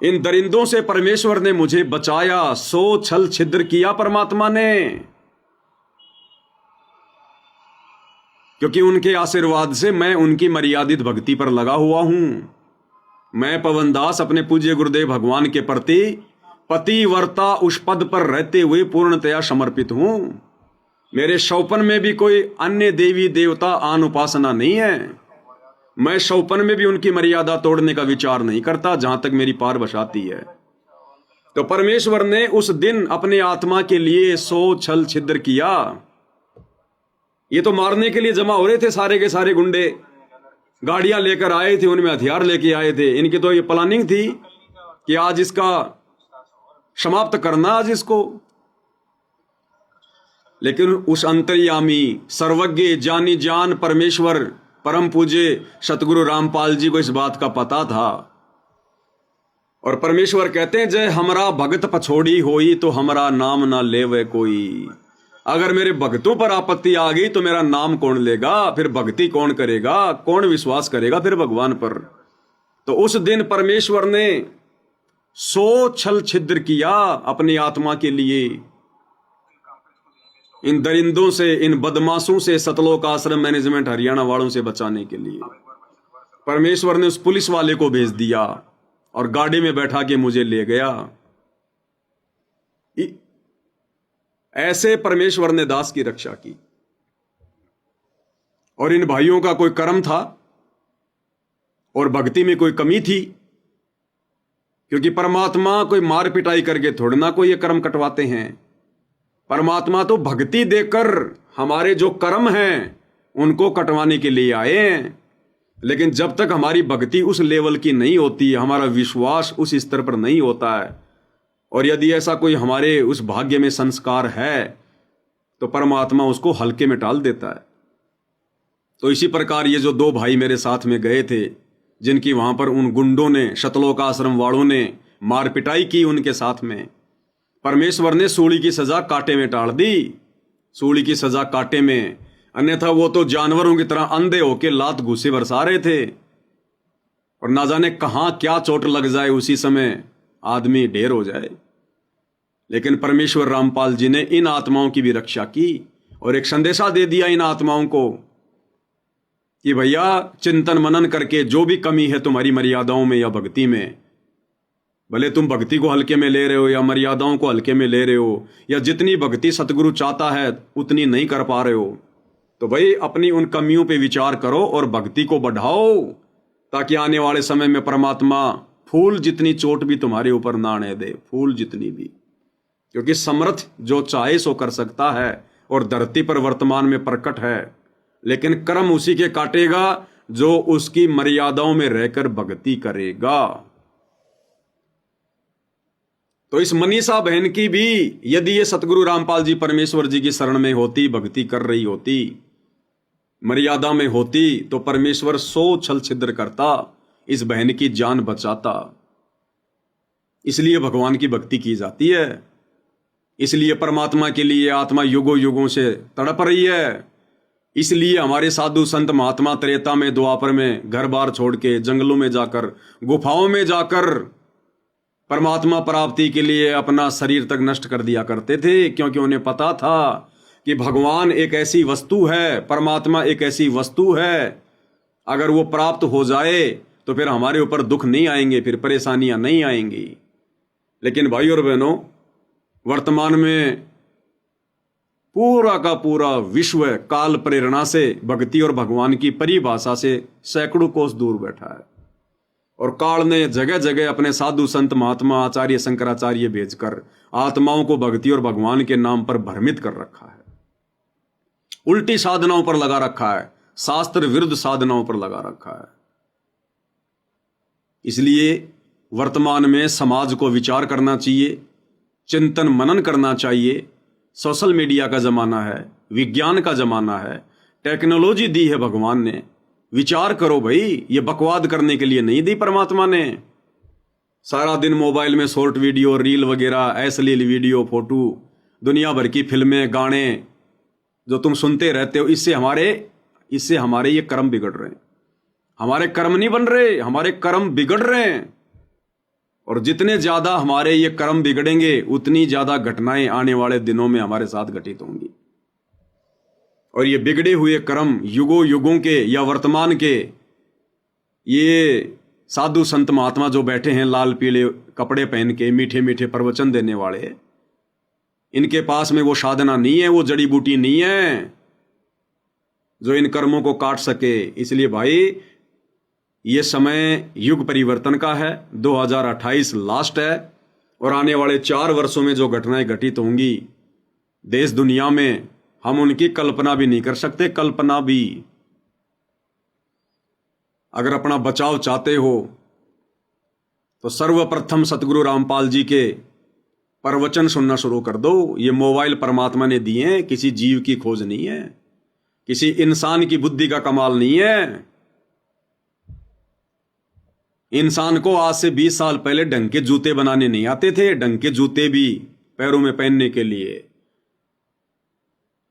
इन दरिंदों से परमेश्वर ने मुझे बचाया, सो छल छिद्र किया परमात्मा ने, क्योंकि उनके आशीर्वाद से मैं उनकी मर्यादित भक्ति पर लगा हुआ हूं। मैं पवनदास अपने पूज्य गुरुदेव भगवान के प्रति पतिव्रता उस पद पर रहते हुए पूर्णतया समर्पित हूं। मेरे शौपन में भी कोई अन्य देवी देवता आन उपासना नहीं है। मैं शौपन में भी उनकी मर्यादा तोड़ने का विचार नहीं करता, जहां तक मेरी पार बसाती है। तो परमेश्वर ने उस दिन अपने आत्मा के लिए सो छल छिद्र किया। ये तो मारने के लिए जमा हो रहे थे, सारे के सारे गुंडे गाड़ियां लेकर आए थे, उनमें हथियार लेके आए थे। इनकी तो ये प्लानिंग थी कि आज इसका समाप्त करना, आज इसको। लेकिन उस अंतर्यामी सर्वज्ञ जानी जान परमेश्वर परम पूज्य सतगुरु रामपाल जी को इस बात का पता था। और परमेश्वर कहते हैं, जय हमरा भगत पछोड़ी होई तो हमरा नाम ना लेवे कोई। अगर मेरे भक्तों पर आपत्ति आ गई तो मेरा नाम कौन लेगा, फिर भक्ति कौन करेगा, कौन विश्वास करेगा फिर भगवान पर। तो उस दिन परमेश्वर ने सो छल छिद्र किया अपनी आत्मा के लिए, इन दरिंदों से, इन बदमाशों से, सतलोक आश्रम मैनेजमेंट हरियाणा वालों से बचाने के लिए परमेश्वर ने उस पुलिस वाले को भेज दिया और गाड़ी में बैठा के मुझे ले गया। ऐसे परमेश्वर ने दास की रक्षा की। और इन भाइयों का कोई कर्म था और भक्ति में कोई कमी थी, क्योंकि परमात्मा कोई मार पिटाई करके थोड़ा ना कोई ये कर्म कटवाते हैं। परमात्मा तो भक्ति देकर हमारे जो कर्म हैं उनको कटवाने के लिए आए हैं। लेकिन जब तक हमारी भक्ति उस लेवल की नहीं होती है, हमारा विश्वास उस स्तर पर नहीं होता है, और यदि ऐसा कोई हमारे उस भाग्य में संस्कार है, तो परमात्मा उसको हल्के में टाल देता है। तो इसी प्रकार ये जो दो भाई मेरे साथ में गए थे, जिनकी वहां पर उन गुंडों ने, सतलोक आश्रम वालों ने मार पिटाई की उनके साथ में, परमेश्वर ने सूली की सजा कांटे में टाल दी। सूली की सजा कांटे में, अन्यथा वो तो जानवरों की तरह अंधे होके लात घूसे बरसा रहे थे, और ना जाने कहां क्या चोट लग जाए, उसी समय आदमी ढेर हो जाए। लेकिन परमेश्वर रामपाल जी ने इन आत्माओं की भी रक्षा की और एक संदेशा दे दिया इन आत्माओं को कि भैया चिंतन मनन करके जो भी कमी है तुम्हारी मर्यादाओं में या भक्ति में, भले तुम भक्ति को हल्के में ले रहे हो या मर्यादाओं को हल्के में ले रहे हो, या जितनी भक्ति सतगुरु चाहता है उतनी नहीं कर पा रहे हो, तो भाई अपनी उन कमियों पे विचार करो और भक्ति को बढ़ाओ, ताकि आने वाले समय में परमात्मा फूल जितनी चोट भी तुम्हारे ऊपर ना आने दे, फूल जितनी भी। क्योंकि समर्थ जो चाहे सो कर सकता है और धरती पर वर्तमान में प्रकट है, लेकिन कर्म उसी के काटेगा जो उसकी मर्यादाओं में रहकर भक्ति करेगा। तो इस मनीषा बहन की भी यदि ये सतगुरु रामपाल जी परमेश्वर जी की शरण में होती, भक्ति कर रही होती, मर्यादा में होती, तो परमेश्वर सो छल छिद्र करता, इस बहन की जान बचाता। इसलिए भगवान की भक्ति की जाती है, इसलिए परमात्मा के लिए आत्मा युगों युगों से तड़प रही है। इसलिए हमारे साधु संत महात्मा त्रेता में, द्वापर में घर बार छोड़ के जंगलों में जाकर, गुफाओं में जाकर परमात्मा प्राप्ति के लिए अपना शरीर तक नष्ट कर दिया करते थे, क्योंकि उन्हें पता था कि भगवान एक ऐसी वस्तु है, परमात्मा एक ऐसी वस्तु है, अगर वो प्राप्त हो जाए तो फिर हमारे ऊपर दुख नहीं आएंगे, फिर परेशानियां नहीं आएंगी। लेकिन भाई और बहनों, वर्तमान में पूरा का पूरा विश्व काल प्रेरणा से, भक्ति और भगवान की परिभाषा से सैकड़ों कोस दूर बैठा है, और काल ने जगह जगह अपने साधु संत महात्मा आचार्य शंकराचार्य भेजकर आत्माओं को भक्ति और भगवान के नाम पर भ्रमित कर रखा है, उल्टी साधनाओं पर लगा रखा है, शास्त्र विरुद्ध साधनाओं पर लगा रखा है। इसलिए वर्तमान में समाज को विचार करना चाहिए, चिंतन मनन करना चाहिए। सोशल मीडिया का जमाना है, विज्ञान का जमाना है, टेक्नोलॉजी दी है भगवान ने, विचार करो भाई, ये बकवाद करने के लिए नहीं दी परमात्मा ने। सारा दिन मोबाइल में शॉर्ट वीडियो, रील वगैरह, अश्लील वीडियो, फोटो, दुनिया भर की फिल्में, गाने जो तुम सुनते रहते हो, इससे हमारे इससे हमारे ये कर्म बिगड़ रहे हैं। हमारे कर्म नहीं बन रहे, हमारे कर्म बिगड़ रहे हैं। और जितने ज्यादा हमारे ये कर्म बिगड़ेंगे उतनी ज्यादा घटनाएं आने वाले दिनों में हमारे साथ घटित होंगी। और ये बिगड़े हुए कर्म युगों युगों के या वर्तमान के ये साधु संत महात्मा जो बैठे हैं लाल पीले कपड़े पहन के, मीठे मीठे प्रवचन देने वाले, इनके पास में वो साधना नहीं है, वो जड़ी बूटी नहीं है जो इन कर्मों को काट सके। इसलिए भाई ये समय युग परिवर्तन का है, 2028 लास्ट है और आने वाले 4 वर्षों में जो घटनाएं घटित होंगी देश दुनिया में, हम उनकी कल्पना भी नहीं कर सकते। कल्पना भी। अगर अपना बचाव चाहते हो तो सर्वप्रथम सतगुरु रामपाल जी के प्रवचन सुनना शुरू कर दो। ये मोबाइल परमात्मा ने दिए हैं, किसी जीव की खोज नहीं है, किसी इंसान की बुद्धि का कमाल नहीं है। इंसान को आज से 20 साल पहले ढंग के जूते बनाने नहीं आते थे, ढंग के जूते भी पैरों में पहनने के लिए,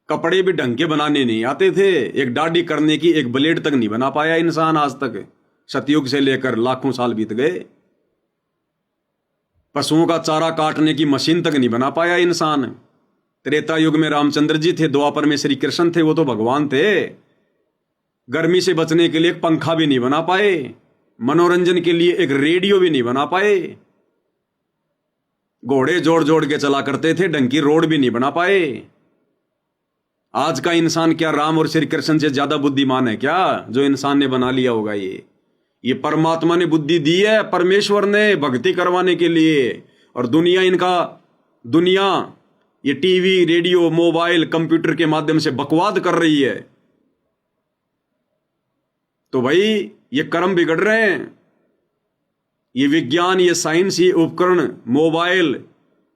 कपड़े भी ढंग के बनाने नहीं आते थे। एक दाढ़ी करने की एक ब्लेड तक नहीं बना पाया इंसान आज तक। सतयुग से लेकर लाखों साल बीत गए, पशुओं का चारा काटने की मशीन तक नहीं बना पाया इंसान। त्रेता युग में रामचंद्र जी थे, द्वापर में श्री कृष्ण थे, वो तो भगवान थे। गर्मी से बचने के लिए एक पंखा भी नहीं बना पाए, मनोरंजन के लिए एक रेडियो भी नहीं बना पाए, घोड़े जोड़ जोड़ के चला करते थे, ढंग की रोड भी नहीं बना पाए। आज का इंसान क्या राम और श्री कृष्ण से ज्यादा बुद्धिमान है क्या जो इंसान ने बना लिया होगा? ये परमात्मा ने बुद्धि दी है, परमेश्वर ने भक्ति करवाने के लिए। और दुनिया ये टीवी, रेडियो, मोबाइल, कंप्यूटर के माध्यम से बकवाद कर रही है। तो भाई ये कर्म बिगड़ रहे हैं। ये विज्ञान, ये साइंस, ये उपकरण, मोबाइल,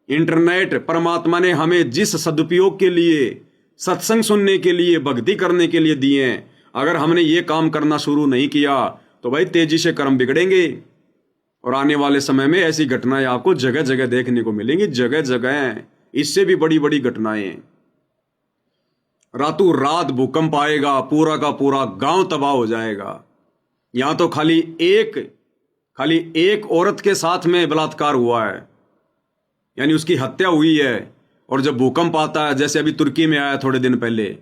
इंटरनेट परमात्मा ने हमें जिस सदुपयोग के लिए, सत्संग सुनने के लिए, भक्ति करने के लिए दिए हैं, अगर हमने ये काम करना शुरू नहीं किया तो भाई तेजी से कर्म बिगड़ेंगे। और आने वाले समय में ऐसी घटनाएं आपको जगह जगह देखने को मिलेंगी, जगह जगह, इससे भी बड़ी बड़ी घटनाएं। रातों रात भूकंप आएगा, पूरा का पूरा गांव तबाह हो जाएगा। यहां तो खाली एक औरत के साथ में बलात्कार हुआ है, यानी उसकी हत्या हुई है। और जब भूकंप आता है, जैसे अभी तुर्की में आया थोड़े दिन पहले,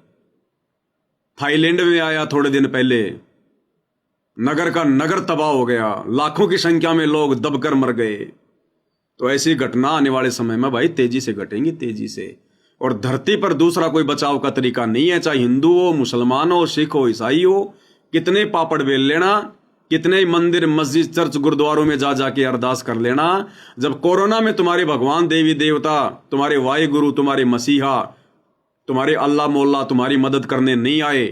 थाईलैंड में आया थोड़े दिन पहले, नगर का नगर तबाह हो गया, लाखों की संख्या में लोग दबकर मर गए। तो ऐसी घटना आने वाले समय में भाई तेजी से घटेंगी, तेजी से। और धरती पर दूसरा कोई बचाव का तरीका नहीं है, चाहे हिंदू हो, मुसलमान हो, सिख हो, ईसाई हो। कितने पापड़ बेल लेना, कितने मंदिर, मस्जिद, चर्च, गुरुद्वारों में जा जाके अरदास कर लेना। जब कोरोना में तुम्हारे भगवान, देवी देवता, तुम्हारे वाहिगुरु, तुम्हारे मसीहा, तुम्हारे अल्लाह मोल्ला तुम्हारी मदद करने नहीं आए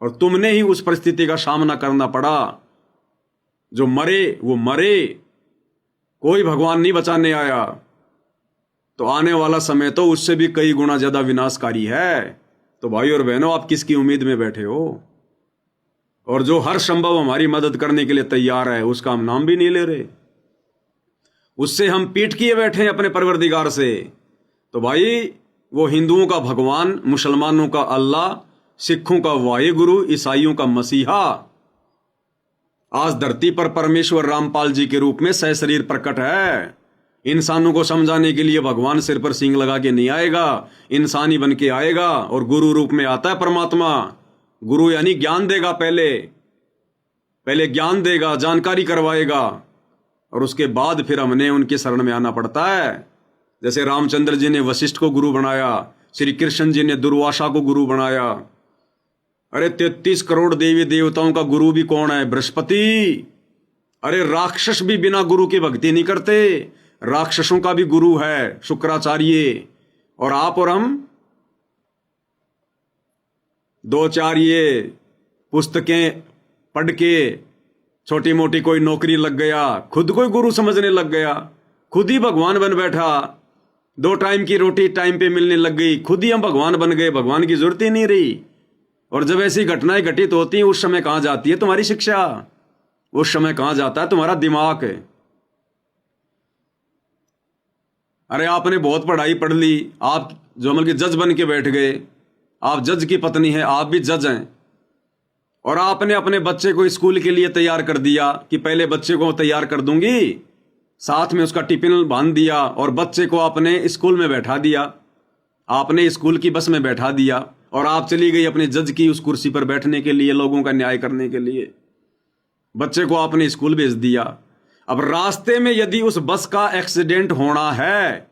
और तुमने ही उस परिस्थिति का सामना करना पड़ा, जो मरे वो मरे, कोई भगवान नहीं बचाने आया, तो आने वाला समय तो उससे भी कई गुना ज्यादा विनाशकारी है। तो भाई और बहनों, आप किसकी उम्मीद में बैठे हो? और जो हर संभव हमारी मदद करने के लिए तैयार है, उसका हम नाम भी नहीं ले रहे, उससे हम पीठ किए बैठे हैं अपने परवरदिगार से। तो भाई वो हिंदुओं का भगवान, मुसलमानों का अल्लाह, सिखों का वाहिगुरु, ईसाइयों का मसीहा, आज धरती पर परमेश्वर रामपाल जी के रूप में सहशरीर प्रकट है। इंसानों को समझाने के लिए भगवान सिर पर सींग लगा के नहीं आएगा, इंसानी बन के आएगा। और गुरु रूप में आता है परमात्मा। गुरु यानी ज्ञान देगा, पहले ज्ञान देगा, जानकारी करवाएगा, और उसके बाद फिर हमने उनके शरण में आना पड़ता है। जैसे रामचंद्र जी ने वशिष्ठ को गुरु बनाया, श्री कृष्ण जी ने दुर्वासा को गुरु बनाया। अरे 33 करोड़ देवी देवताओं का गुरु भी कौन है? बृहस्पति। अरे राक्षस भी बिना गुरु की भक्ति नहीं करते, राक्षसों का भी गुरु है शुक्राचार्य। और आप और हम 2-4 ये पुस्तकें पढ़ के छोटी मोटी कोई नौकरी लग गया, खुद को ही गुरु समझने लग गया, खुद ही भगवान बन बैठा। 2 टाइम की रोटी टाइम पे मिलने लग गई, खुद ही हम भगवान बन गए, भगवान की जरूरत ही नहीं रही। और जब ऐसी घटनाएं घटित होती हैं, उस समय कहां जाती है तुम्हारी शिक्षा? उस समय कहां जाता है तुम्हारा दिमाग? अरे आपने बहुत पढ़ाई पढ़ ली, आप जो मतलब कि जज बन के बैठ गए, आप जज की पत्नी है, आप भी जज हैं, और आपने अपने बच्चे को स्कूल के लिए तैयार कर दिया कि पहले बच्चे को तैयार कर दूंगी, साथ में उसका टिफिन बांध दिया और बच्चे को आपने स्कूल में बैठा दिया, आपने स्कूल की बस में बैठा दिया और आप चली गई अपने जज की उस कुर्सी पर बैठने के लिए, लोगों का न्याय करने के लिए। बच्चे को आपने स्कूल भेज दिया। अब रास्ते में यदि उस बस का एक्सीडेंट होना है,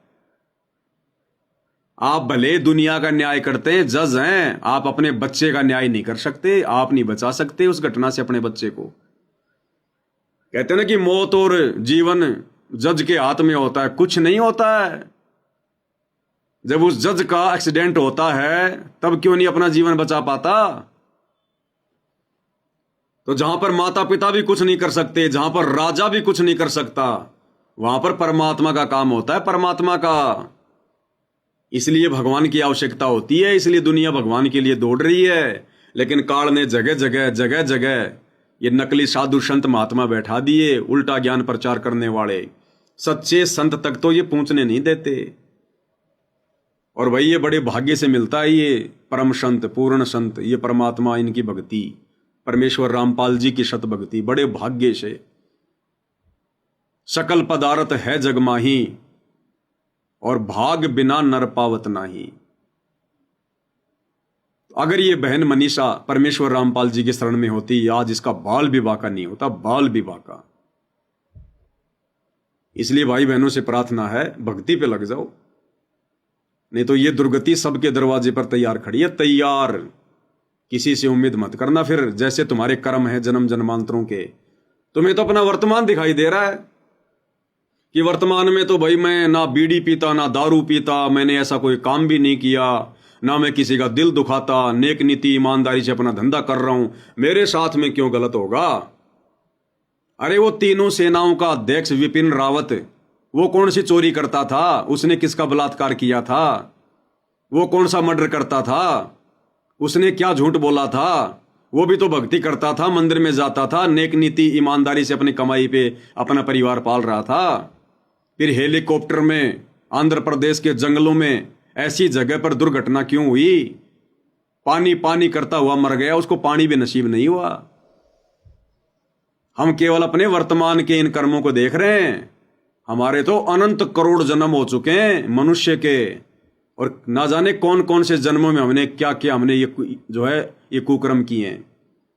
आप भले दुनिया का न्याय करते हैं, जज हैं, आप अपने बच्चे का न्याय नहीं कर सकते, आप नहीं बचा सकते उस घटना से अपने बच्चे को। कहते हैं ना कि मौत और जीवन जज के हाथ में होता है, कुछ नहीं होता है। जब उस जज का एक्सीडेंट होता है तब क्यों नहीं अपना जीवन बचा पाता? तो जहां पर माता पिता भी कुछ नहीं कर सकते, जहां पर राजा भी कुछ नहीं कर सकता, वहां पर परमात्मा का काम होता है, परमात्मा का। इसलिए भगवान की आवश्यकता होती है, इसलिए दुनिया भगवान के लिए दौड़ रही है। लेकिन काल ने जगह जगह जगह जगह ये नकली साधु संत महात्मा बैठा दिए, उल्टा ज्ञान प्रचार करने वाले। सच्चे संत तक तो ये पहुंचने नहीं देते। और भाई ये बड़े भाग्य से मिलता है, ये परम संत, पूर्ण संत, ये परमात्मा, इनकी भक्ति, परमेश्वर रामपाल जी की शत भक्ति, बड़े भाग्य से। सकल पदार्थ है जग माही और भाग बिना नर पावत नाही। अगर ये बहन मनीषा परमेश्वर रामपाल जी की शरण में होती, आज इसका बाल भी बाका नहीं होता, बाल भी बाका। इसलिए भाई बहनों से प्रार्थना है, भक्ति पे लग जाओ, नहीं तो ये दुर्गति सबके दरवाजे पर तैयार खड़ी है, तैयार। किसी से उम्मीद मत करना फिर, जैसे तुम्हारे कर्म है जन्म जन्मांतरों के। तुम्हें तो अपना वर्तमान दिखाई दे रहा है कि वर्तमान में तो भाई मैं ना बीड़ी पीता, ना दारू पीता, मैंने ऐसा कोई काम भी नहीं किया, ना मैं किसी का दिल दुखाता, नेक नीति ईमानदारी से अपना धंधा कर रहा हूं, मेरे साथ में क्यों गलत होगा? अरे वो तीनों सेनाओं का अध्यक्ष विपिन रावत, वो कौन सी चोरी करता था? उसने किसका बलात्कार किया था? वो कौन सा मर्डर करता था? उसने क्या झूठ बोला था? वो भी तो भक्ति करता था, मंदिर में जाता था, नेक नीति ईमानदारी से अपनी कमाई पे अपना परिवार पाल रहा था। फिर हेलीकॉप्टर में आंध्र प्रदेश के जंगलों में ऐसी जगह पर दुर्घटना क्यों हुई? पानी पानी करता हुआ मर गया, उसको पानी भी नसीब नहीं हुआ। हम केवल अपने वर्तमान के इन कर्मों को देख रहे हैं। हमारे तो अनंत करोड़ जन्म हो चुके हैं मनुष्य के, और ना जाने कौन कौन से जन्मों में हमने क्या क्या, हमने ये कुकर्म किए हैं।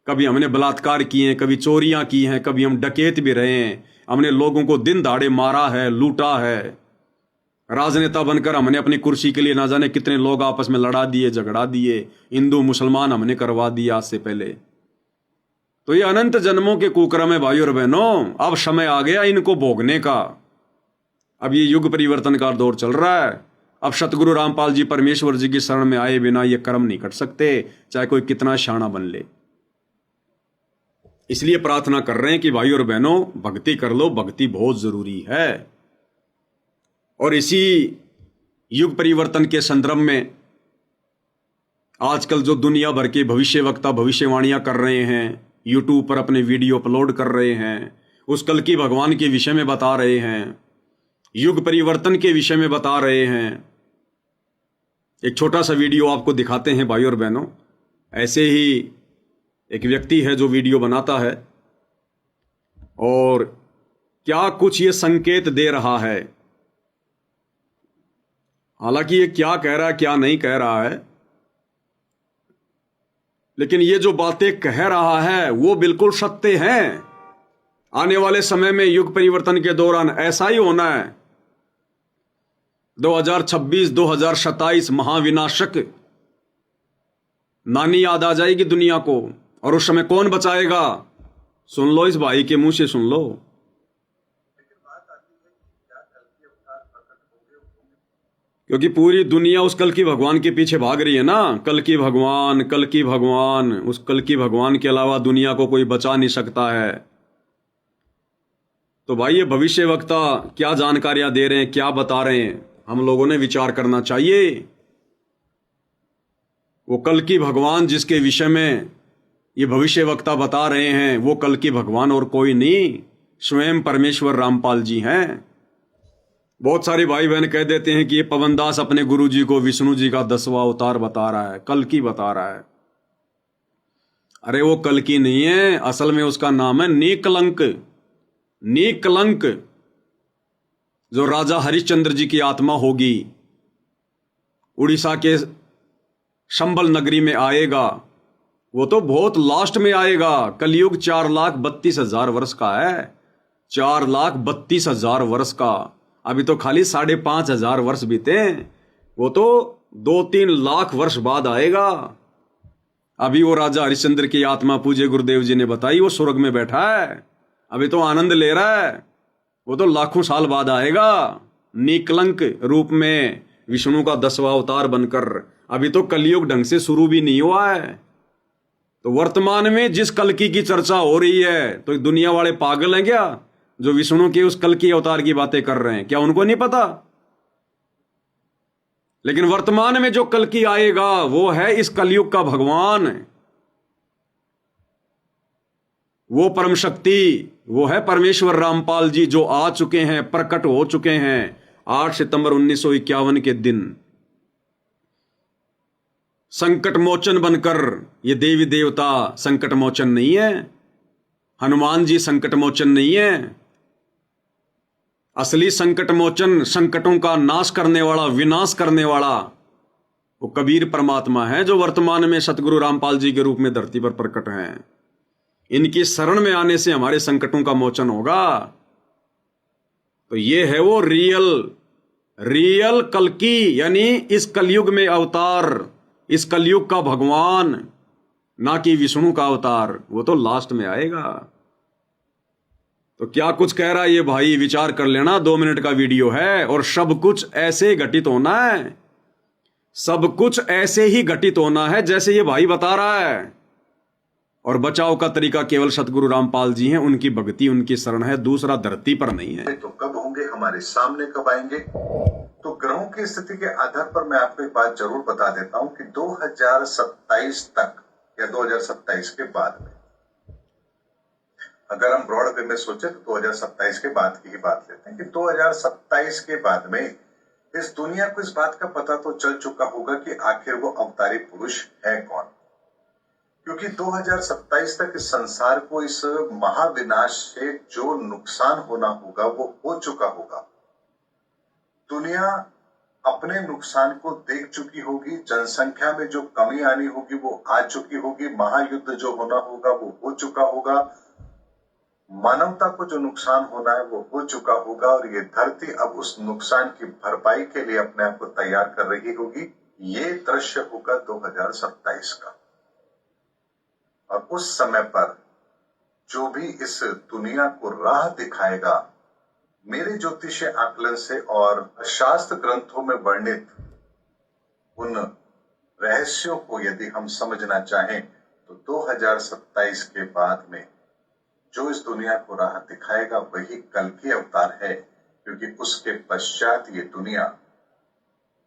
कभी हमने बलात्कार किए हैं, कभी चोरियां की हैं, कभी हम डकैत भी रहे हैं, हमने लोगों को दिन दहाड़े मारा है, लूटा है। राजनेता बनकर हमने अपनी कुर्सी के लिए ना जाने कितने लोग आपस में लड़ा दिए, झगड़ा दिए, हिंदू मुसलमान हमने करवा दिया आज से पहले। तो ये अनंत जन्मों के कुकर्म है भाई और बहनों। अब समय आ गया इनको भोगने का। अब ये युग परिवर्तन का दौर चल रहा है। अब सतगुरु रामपाल जी परमेश्वर जी की शरण में आए बिना ये कर्म नहीं कर सकते, चाहे कोई कितना शाना बन ले। इसलिए प्रार्थना कर रहे हैं कि भाई और बहनों भक्ति कर लो, भक्ति बहुत जरूरी है। और इसी युग परिवर्तन के संदर्भ में आजकल जो दुनिया भर के भविष्य वक्ता भविष्यवाणियां कर रहे हैं, यूट्यूब पर अपने वीडियो अपलोड कर रहे हैं, उस कल की भगवान के विषय में बता रहे हैं, युग परिवर्तन के विषय में बता रहे हैं। एक छोटा सा वीडियो आपको दिखाते हैं भाई और बहनों। ऐसे ही एक व्यक्ति है जो वीडियो बनाता है और क्या कुछ ये संकेत दे रहा है। हालांकि ये क्या कह रहा है क्या नहीं कह रहा है, लेकिन ये जो बातें कह रहा है वो बिल्कुल सत्य हैं। आने वाले समय में युग परिवर्तन के दौरान ऐसा ही होना है। 2026-2027 महाविनाशक नानी याद आ जाएगी दुनिया को, और उस समय कौन बचाएगा? सुन लो, इस भाई के मुंह से सुन लो। क्योंकि पूरी दुनिया उस कल की भगवान के पीछे भाग रही है ना। कल की भगवान, कल की भगवान, उस कल की भगवान के अलावा दुनिया को कोई बचा नहीं सकता है। तो भाई ये भविष्य वक्ता क्या जानकारियां दे रहे हैं, क्या बता रहे हैं, हम लोगों ने विचार करना चाहिए। वो कल की भगवान जिसके विषय में ये भविष्य वक्ता बता रहे हैं, वो कल की भगवान और कोई नहीं, स्वयं परमेश्वर रामपाल जी हैं। बहुत सारे भाई बहन कह देते हैं कि ये पवनदास अपने गुरु जी को विष्णु जी का 10वां अवतार बता रहा है, कल की बता रहा है। अरे वो कल्कि नहीं है, असल में उसका नाम है निकलंक। निकलंक जो राजा हरिश्चंद्र जी की आत्मा होगी, उड़ीसा के शंबल नगरी में आएगा। वो तो बहुत लास्ट में आएगा। कलयुग 4,32,000 वर्ष का है। 4,32,000 वर्ष का। अभी तो खाली 5,500 वर्ष बीते। वो तो 2-3 लाख वर्ष बाद आएगा। अभी वो राजा हरिश्चंद्र की आत्मा, पूज्य गुरुदेव जी ने बताई, वो स्वर्ग में बैठा है, अभी तो आनंद ले रहा है। वो तो लाखों साल बाद आएगा निकलंक रूप में, विष्णु का 10वां अवतार बनकर। अभी तो कलयुग ढंग से शुरू भी नहीं हुआ है। तो वर्तमान में जिस कल्कि की चर्चा हो रही है, तो दुनिया वाले पागल हैं क्या जो विष्णु के उस कल्कि अवतार की बातें कर रहे हैं? क्या उनको नहीं पता? लेकिन वर्तमान में जो कल्कि आएगा वो है इस कलयुग का भगवान, वो परम शक्ति, वो है परमेश्वर रामपाल जी, जो आ चुके हैं, प्रकट हो चुके हैं 8 सितंबर 1951 के दिन संकट मोचन बनकर। ये देवी देवता संकट मोचन नहीं है, हनुमान जी संकट मोचन नहीं है। असली संकट मोचन, संकटों का नाश करने वाला, विनाश करने वाला, वो कबीर परमात्मा है, जो वर्तमान में सतगुरु रामपाल जी के रूप में धरती पर प्रकट हैं। इनकी शरण में आने से हमारे संकटों का मोचन होगा। तो ये है वो रियल कल्कि, यानी इस कलयुग में अवतार, इस कलयुग का भगवान, ना कि विष्णु का अवतार। वो तो लास्ट में आएगा। तो क्या कुछ कह रहा है ये भाई, विचार कर लेना। 2 मिनट का वीडियो है और सब कुछ ऐसे घटित होना है, सब कुछ ऐसे ही घटित होना है जैसे ये भाई बता रहा है। और बचाव का तरीका केवल सतगुरु रामपाल जी हैं, उनकी भक्ति, उनकी शरण है, दूसरा धरती पर नहीं है। तो कब होंगे, हमारे सामने कब आएंगे? तो ग्रहों की स्थिति के आधार पर मैं आपको एक बात जरूर बता देता हूं कि 2027 तक या 2027 के बाद में, अगर हम ब्रॉड वे में सोचे तो 2027 के बाद की ही बात लेते हैं कि 2027 के बाद में इस दुनिया को इस बात का पता तो चल चुका होगा कि आखिर वो अवतारी पुरुष है कौन। क्योंकि 2027 तक इस संसार को इस महाविनाश से जो नुकसान होना होगा वो हो चुका होगा। दुनिया अपने नुकसान को देख चुकी होगी, जनसंख्या में जो कमी आनी होगी वो आ चुकी होगी, महायुद्ध जो होना होगा वो हो चुका होगा, मानवता को जो नुकसान होना है वो हो चुका होगा, और ये धरती अब उस नुकसान की भरपाई के लिए अपने आप को तैयार कर रही होगी। ये दृश्य होगा 2027 का। और उस समय पर जो भी इस दुनिया को राह दिखाएगा, मेरे ज्योतिषीय आकलन से और शास्त्र ग्रंथों में वर्णित उन रहस्यों को यदि हम समझना चाहें तो 2027 के बाद में जो इस दुनिया को राह दिखाएगा वही कल्कि अवतार है। क्योंकि उसके पश्चात ये दुनिया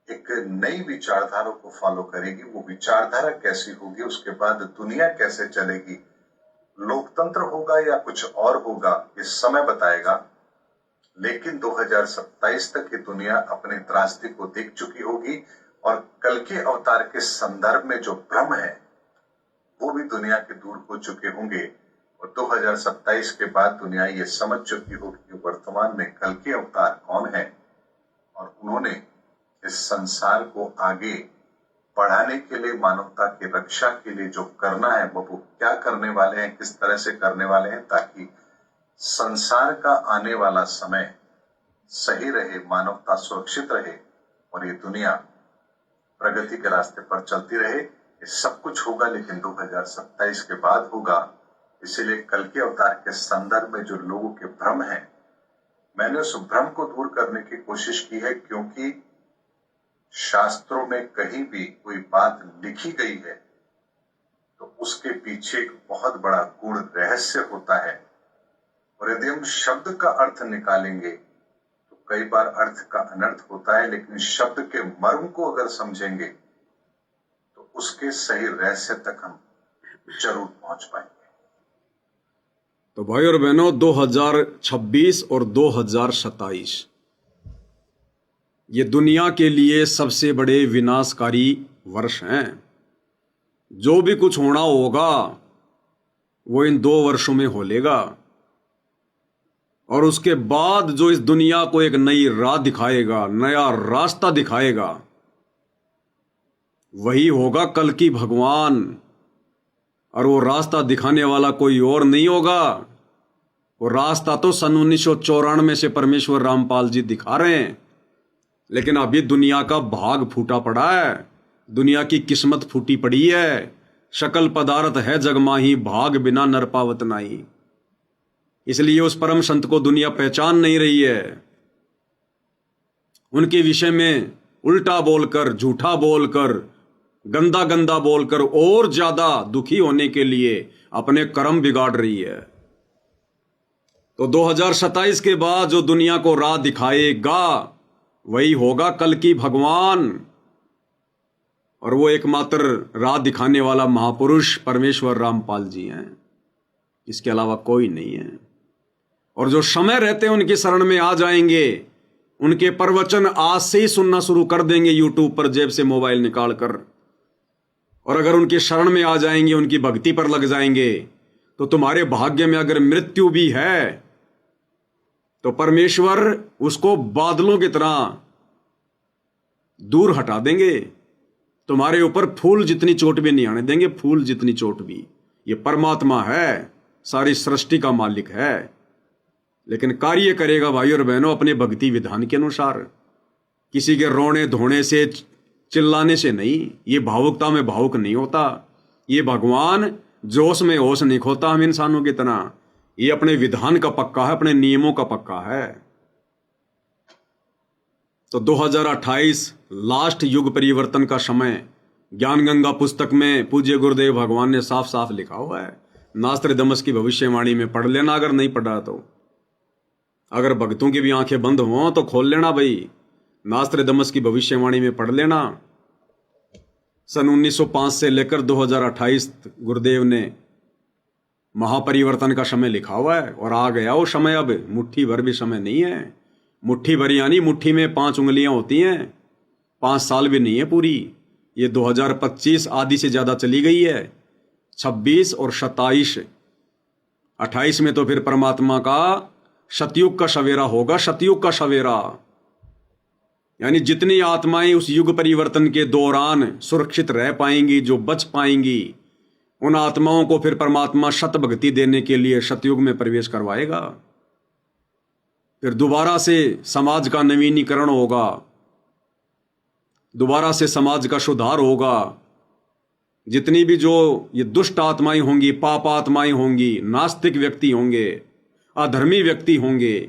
एक नई विचारधारा को फॉलो करेगी। वो विचारधारा कैसी होगी, उसके बाद दुनिया कैसे चलेगी, लोकतंत्र होगा या कुछ और होगा, ये समय बताएगा। लेकिन 2027 तक ये दुनिया अपने त्रासदी को देख चुकी होगी और कल्कि अवतार के संदर्भ में जो भ्रम है वो भी दुनिया के दूर हो चुके होंगे। और 2027 के बाद दुनिया ये समझ चुकी होगी कि वर्तमान में कल्कि अवतार कौन है और उन्होंने इस संसार को आगे बढ़ाने के लिए, मानवता की रक्षा के लिए जो करना है वो क्या करने वाले हैं, किस तरह से करने वाले हैं, ताकि संसार का आने वाला समय सही रहे, मानवता सुरक्षित रहे और ये दुनिया प्रगति के रास्ते पर चलती रहे। ये सब कुछ होगा लेकिन 2027 के बाद होगा। इसीलिए कल्कि अवतार के संदर्भ में जो लोगों के भ्रम है, मैंने उस भ्रम को दूर करने की कोशिश की है। क्योंकि शास्त्रों में कहीं भी कोई बात लिखी गई है तो उसके पीछे एक बहुत बड़ा गूढ़ रहस्य होता है। और यदि हम शब्द का अर्थ निकालेंगे तो कई बार अर्थ का अनर्थ होता है, लेकिन शब्द के मर्म को अगर समझेंगे तो उसके सही रहस्य तक हम जरूर पहुंच पाएंगे। तो भाई और बहनों, 2026 और 2027 ये दुनिया के लिए सबसे बड़े विनाशकारी वर्ष हैं। जो भी कुछ होना होगा वो इन 2 वर्षों में हो लेगा। और उसके बाद जो इस दुनिया को एक नई राह दिखाएगा, नया रास्ता दिखाएगा, वही होगा कल की भगवान। और वो रास्ता दिखाने वाला कोई और नहीं होगा। वो रास्ता तो सन 1994 से परमेश्वर रामपाल जी दिखा रहे हैं। लेकिन अभी दुनिया का भाग फूटा पड़ा है, दुनिया की किस्मत फूटी पड़ी है। शकल पदार्थ है जग माही, भाग बिना नर पावत नाही। इसलिए उस परम संत को दुनिया पहचान नहीं रही है। उनके विषय में उल्टा बोलकर, झूठा बोलकर, गंदा गंदा बोलकर और ज्यादा दुखी होने के लिए अपने कर्म बिगाड़ रही है। तो 2027 के बाद जो दुनिया को राह दिखाएगा वही होगा कल की भगवान। और वो एकमात्र राह दिखाने वाला महापुरुष परमेश्वर रामपाल जी हैं, इसके अलावा कोई नहीं है। और जो समय रहते उनकी शरण में आ जाएंगे, उनके प्रवचन आज से ही सुनना शुरू कर देंगे यूट्यूब पर जेब से मोबाइल निकाल कर। और अगर उनकी शरण में आ जाएंगे, उनकी भक्ति पर लग जाएंगे, तो तुम्हारे भाग्य में अगर मृत्यु भी है तो परमेश्वर उसको बादलों की तरह दूर हटा देंगे। तुम्हारे ऊपर फूल जितनी चोट भी नहीं आने देंगे, फूल जितनी चोट भी। ये परमात्मा है, सारी सृष्टि का मालिक है, लेकिन कार्य करेगा भाई और बहनों अपने भक्ति विधान के अनुसार। किसी के रोने धोने से, चिल्लाने से नहीं। ये भावुकता में भावुक नहीं होता। ये भगवान जोश में होश नहीं खोता हम इंसानों की तरह। ये अपने विधान का पक्का है, अपने नियमों का पक्का है। तो 2028 लास्ट युग परिवर्तन का समय ज्ञान गंगा पुस्तक में पूज्य गुरुदेव भगवान ने साफ साफ लिखा हुआ है। नास्त्रदमस की भविष्यवाणी में पढ़ लेना, अगर नहीं पढ़ा तो। अगर भक्तों की भी आंखें बंद हों तो खोल लेना भाई, नास्त्रदमस की भविष्यवाणी में पढ़ लेना। सन 1905 से लेकर 2028 गुरुदेव ने महापरिवर्तन का समय लिखा हुआ है। और आ गया वो समय, अब मुट्ठी भर भी समय नहीं है। मुट्ठी भर यानी मुट्ठी में 5 उंगलियां होती हैं, 5 साल भी नहीं है पूरी। ये 2025 आधी से ज्यादा चली गई है। 26 और 27, 28 में तो फिर परमात्मा का सतयुग का सवेरा होगा, सतयुग का सवेरा। यानी जितनी आत्माएं उस युग परिवर्तन के दौरान सुरक्षित रह पाएंगी, जो बच पाएंगी, उन आत्माओं को फिर परमात्मा शत भक्ति देने के लिए सतयुग में प्रवेश करवाएगा। फिर दोबारा से समाज का नवीनीकरण होगा, दोबारा से समाज का सुधार होगा। जितनी भी जो ये दुष्ट आत्माएं होंगी, पाप आत्माएं होंगी, नास्तिक व्यक्ति होंगे, अधर्मी व्यक्ति होंगे,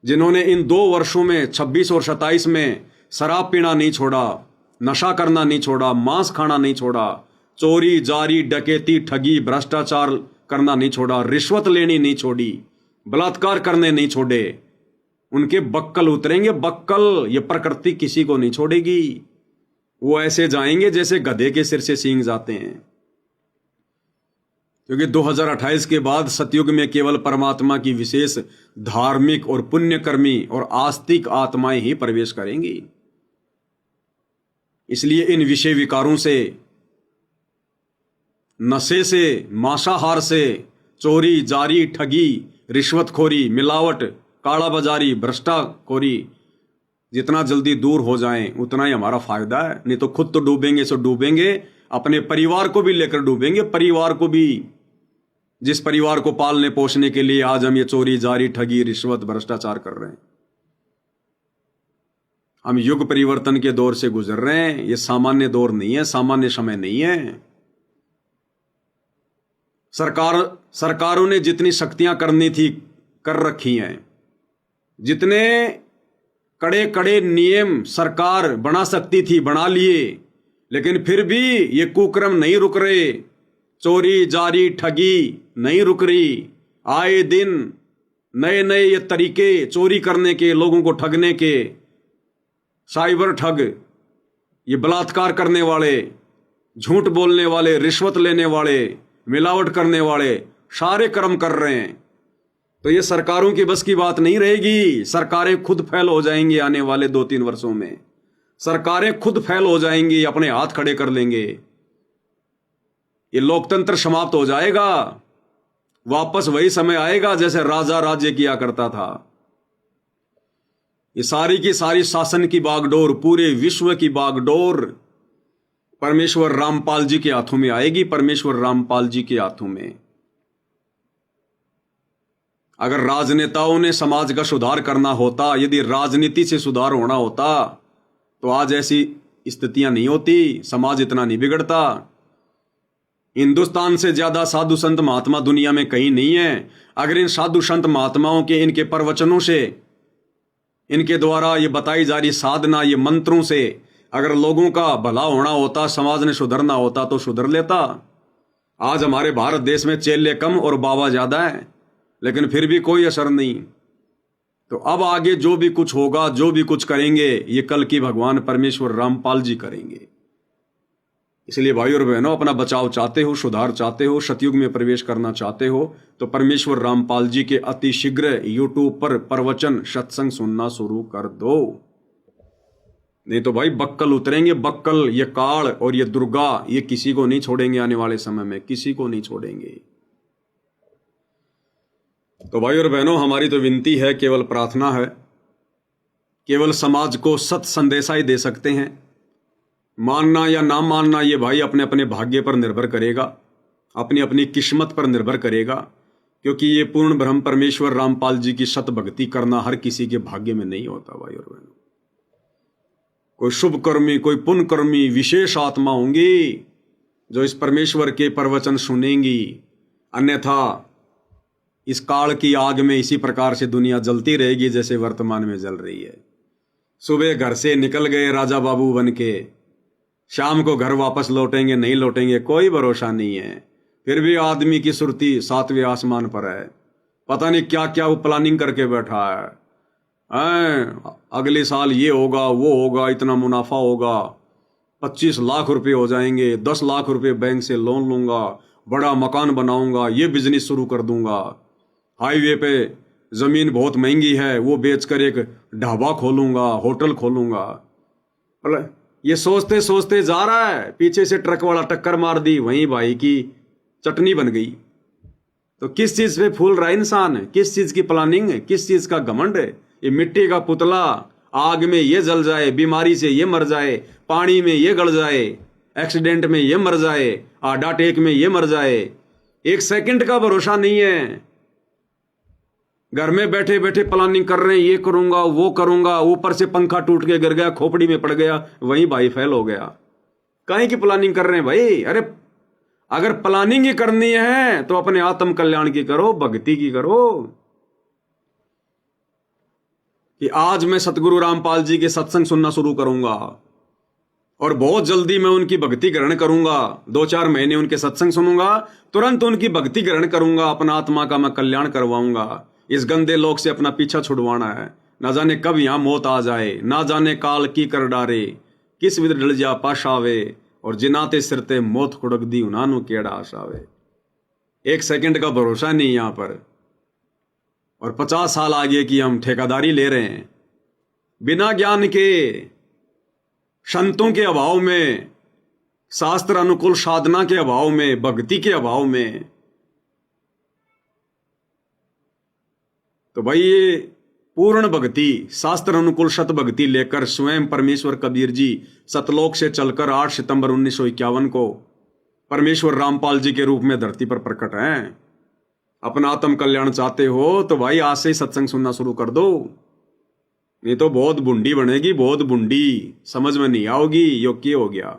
जिन्होंने इन 2 वर्षों में 26 और 27 में शराब पीना नहीं छोड़ा, नशा करना नहीं छोड़ा, मांस खाना नहीं छोड़ा, चोरी जारी डकैती ठगी भ्रष्टाचार करना नहीं छोड़ा, रिश्वत लेनी नहीं छोड़ी, बलात्कार करने नहीं छोड़े, उनके बक्कल उतरेंगे, बक्कल। ये प्रकृति किसी को नहीं छोड़ेगी। वो ऐसे जाएंगे जैसे गधे के सिर से सींग जाते हैं। क्योंकि 2028 के बाद सतयुग में केवल परमात्मा की विशेष धार्मिक और पुण्यकर्मी और आस्तिक आत्माएं ही प्रवेश करेंगी। इसलिए इन विषय विकारों से, नशे से, मांसाहार से, चोरी जारी ठगी रिश्वतखोरी मिलावट काला बाजारी भ्रष्टाखोरी जितना जल्दी दूर हो जाएं उतना ही हमारा फायदा है। नहीं तो खुद तो डूबेंगे सो डूबेंगे, अपने परिवार को भी लेकर डूबेंगे। परिवार को भी, जिस परिवार को पालने पोषने के लिए आज हम ये चोरी जारी ठगी रिश्वत भ्रष्टाचार कर रहे हैं। हम युग परिवर्तन के दौर से गुजर रहे हैं। ये सामान्य दौर नहीं है, सामान्य समय नहीं है। सरकारों ने जितनी शक्तियां करनी थी कर रखी हैं, जितने कड़े कड़े नियम सरकार बना सकती थी बना लिए, लेकिन फिर भी ये कुक्रम नहीं रुक रहे। चोरी जारी ठगी नहीं रुक रही। आए दिन नए नए ये तरीके चोरी करने के, लोगों को ठगने के, साइबर ठग, ये बलात्कार करने वाले, झूठ बोलने वाले, रिश्वत लेने वाले, मिलावट करने वाले सारे कर्म कर रहे हैं। तो ये सरकारों की बस की बात नहीं रहेगी। सरकारें खुद फेल हो जाएंगी आने वाले 2-3 वर्षों में। सरकारें खुद फेल हो जाएंगी, अपने हाथ खड़े कर लेंगे। ये लोकतंत्र समाप्त हो जाएगा। वापस वही समय आएगा जैसे राजा राज्य किया करता था। ये सारी की सारी शासन की बागडोर, पूरे विश्व की बागडोर परमेश्वर रामपाल जी के हाथों में आएगी, परमेश्वर रामपाल जी के हाथों में। अगर राजनेताओं ने समाज का सुधार करना होता, यदि राजनीति से सुधार होना होता, तो आज ऐसी स्थितियां नहीं होती, समाज इतना नहीं बिगड़ता। हिंदुस्तान से ज्यादा साधु संत महात्मा दुनिया में कहीं नहीं है। अगर इन साधु संत महात्माओं के, इनके प्रवचनों से, इनके द्वारा ये बताई जा रही साधना, ये मंत्रों से अगर लोगों का भला होना होता, समाज ने सुधरना होता, तो सुधर लेता। आज हमारे भारत देश में चेले कम और बाबा ज्यादा है, लेकिन फिर भी कोई असर नहीं। तो अब आगे जो भी कुछ होगा, जो भी कुछ करेंगे, ये कल की भगवान परमेश्वर रामपाल जी करेंगे। इसलिए भाई और बहनों, अपना बचाव चाहते हो, सुधार चाहते हो, सतयुग में प्रवेश करना चाहते हो, तो परमेश्वर रामपाल जी के अति शीघ्र यूट्यूब पर प्रवचन सत्संग सुनना शुरू कर दो। नहीं तो भाई बक्कल उतरेंगे, बक्कल। ये काल और ये दुर्गा, ये किसी को नहीं छोड़ेंगे, आने वाले समय में किसी को नहीं छोड़ेंगे। तो भाई और बहनों, हमारी तो विनती है, केवल प्रार्थना है, केवल समाज को सत संदेशा ही दे सकते हैं। मानना या ना मानना ये भाई अपने अपने भाग्य पर निर्भर करेगा, अपनी अपनी किस्मत पर निर्भर करेगा, क्योंकि ये पूर्ण ब्रह्म परमेश्वर रामपाल जी की सत भक्ति करना हर किसी के भाग्य में नहीं होता। भाई और बहनों, कोई शुभ कर्मी, कोई पुण्य कर्मी, विशेष आत्मा होंगी जो इस परमेश्वर के प्रवचन सुनेंगी। अन्यथा इस काल की आग में इसी प्रकार से दुनिया जलती रहेगी जैसे वर्तमान में जल रही है। सुबह घर से निकल गए राजा बाबू बन के, शाम को घर वापस लौटेंगे नहीं लौटेंगे कोई भरोसा नहीं है। फिर भी आदमी की सुरती 7वें आसमान पर है, पता नहीं क्या क्या वो प्लानिंग करके बैठा है। अगले साल ये होगा, वो होगा, इतना मुनाफा होगा, 25 लाख रुपए हो जाएंगे, 10 लाख रुपए बैंक से लोन लूंगा, बड़ा मकान बनाऊंगा, ये बिजनेस शुरू कर दूंगा, हाईवे पे जमीन बहुत महंगी है, वो बेचकर एक ढाबा खोलूंगा, होटल खोलूंगा। ये सोचते सोचते जा रहा है, पीछे से ट्रक वाला टक्कर मार दी, वहीं भाई की चटनी बन गई। तो किस चीज पे फूल रहा है इंसान? किस चीज की प्लानिंग है? किस चीज का घमंड है? ये मिट्टी का पुतला, आग में ये जल जाए, बीमारी से ये मर जाए, पानी में ये गल जाए, एक्सीडेंट में ये मर जाए, हार्ट अटैक में ये मर जाए, एक सेकंड का भरोसा नहीं है। घर में बैठे बैठे प्लानिंग कर रहे हैं, ये करूंगा, वो करूंगा, ऊपर से पंखा टूट के गिर गया, खोपड़ी में पड़ गया, वहीं भाई फेल हो गया। काहे की प्लानिंग कर रहे हैं भाई? अरे अगर प्लानिंग ही करनी है तो अपने आत्म कल्याण की करो, भक्ति की करो। कि आज मैं सतगुरु रामपाल जी के सत्संग सुनना शुरू करूंगा और बहुत जल्दी मैं उनकी भक्ति ग्रहण करूंगा। 2-4 महीने उनके सत्संग सुनूंगा, तुरंत उनकी भक्ति ग्रहण करूंगा, अपना आत्मा का मैं कल्याण करवाऊंगा। इस गंदे लोक से अपना पीछा छुड़वाना है। ना जाने कब यहां मौत आ जाए, ना जाने काल की कर डारे, किस विध डल जा पाशावे, और जिनाते सिरते मौत खुड़क दी उन्हानु केड़ा आशावे। एक सेकंड का भरोसा नहीं यहां पर, और 50 साल आगे की हम ठेकेदारी ले रहे हैं बिना ज्ञान के, संतों के अभाव में, शास्त्र अनुकूल साधना के अभाव में, भक्ति के अभाव में। तो भाई ये पूर्ण भक्ति, शास्त्र अनुकूल सत भक्ति लेकर स्वयं परमेश्वर कबीर जी सतलोक से चलकर 8 सितंबर 1951 को परमेश्वर रामपाल जी के रूप में धरती पर प्रकट हैं। अपना आत्म कल्याण चाहते हो तो भाई आज से ही सत्संग सुनना शुरू कर दो, नहीं तो बहुत बुंडी बनेगी, बहुत बुंडी, समझ में नहीं आओगी योग्य हो गया।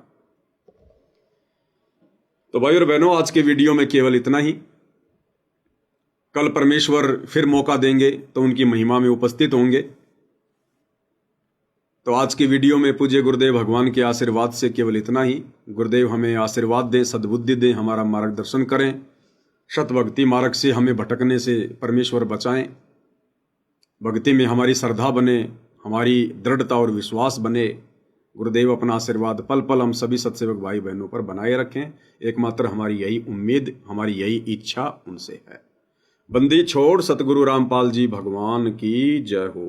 तो भाई और बहनों, आज के वीडियो में केवल इतना ही। कल परमेश्वर फिर मौका देंगे तो उनकी महिमा में उपस्थित होंगे। तो आज की वीडियो में पूज्य गुरुदेव भगवान के आशीर्वाद से केवल इतना ही। गुरुदेव हमें आशीर्वाद दें, सद्बुद्धि दें, हमारा मार्गदर्शन करें, सत भक्ति मार्ग से हमें भटकने से परमेश्वर बचाएं, भक्ति में हमारी श्रद्धा बने, हमारी दृढ़ता और विश्वास बने। गुरुदेव अपना आशीर्वाद पल पल हम सभी सत्सेवक भाई बहनों पर बनाए रखें। एकमात्र हमारी यही उम्मीद, हमारी यही इच्छा उनसे है। बंदी छोड़ सतगुरु रामपाल जी भगवान की जय हो।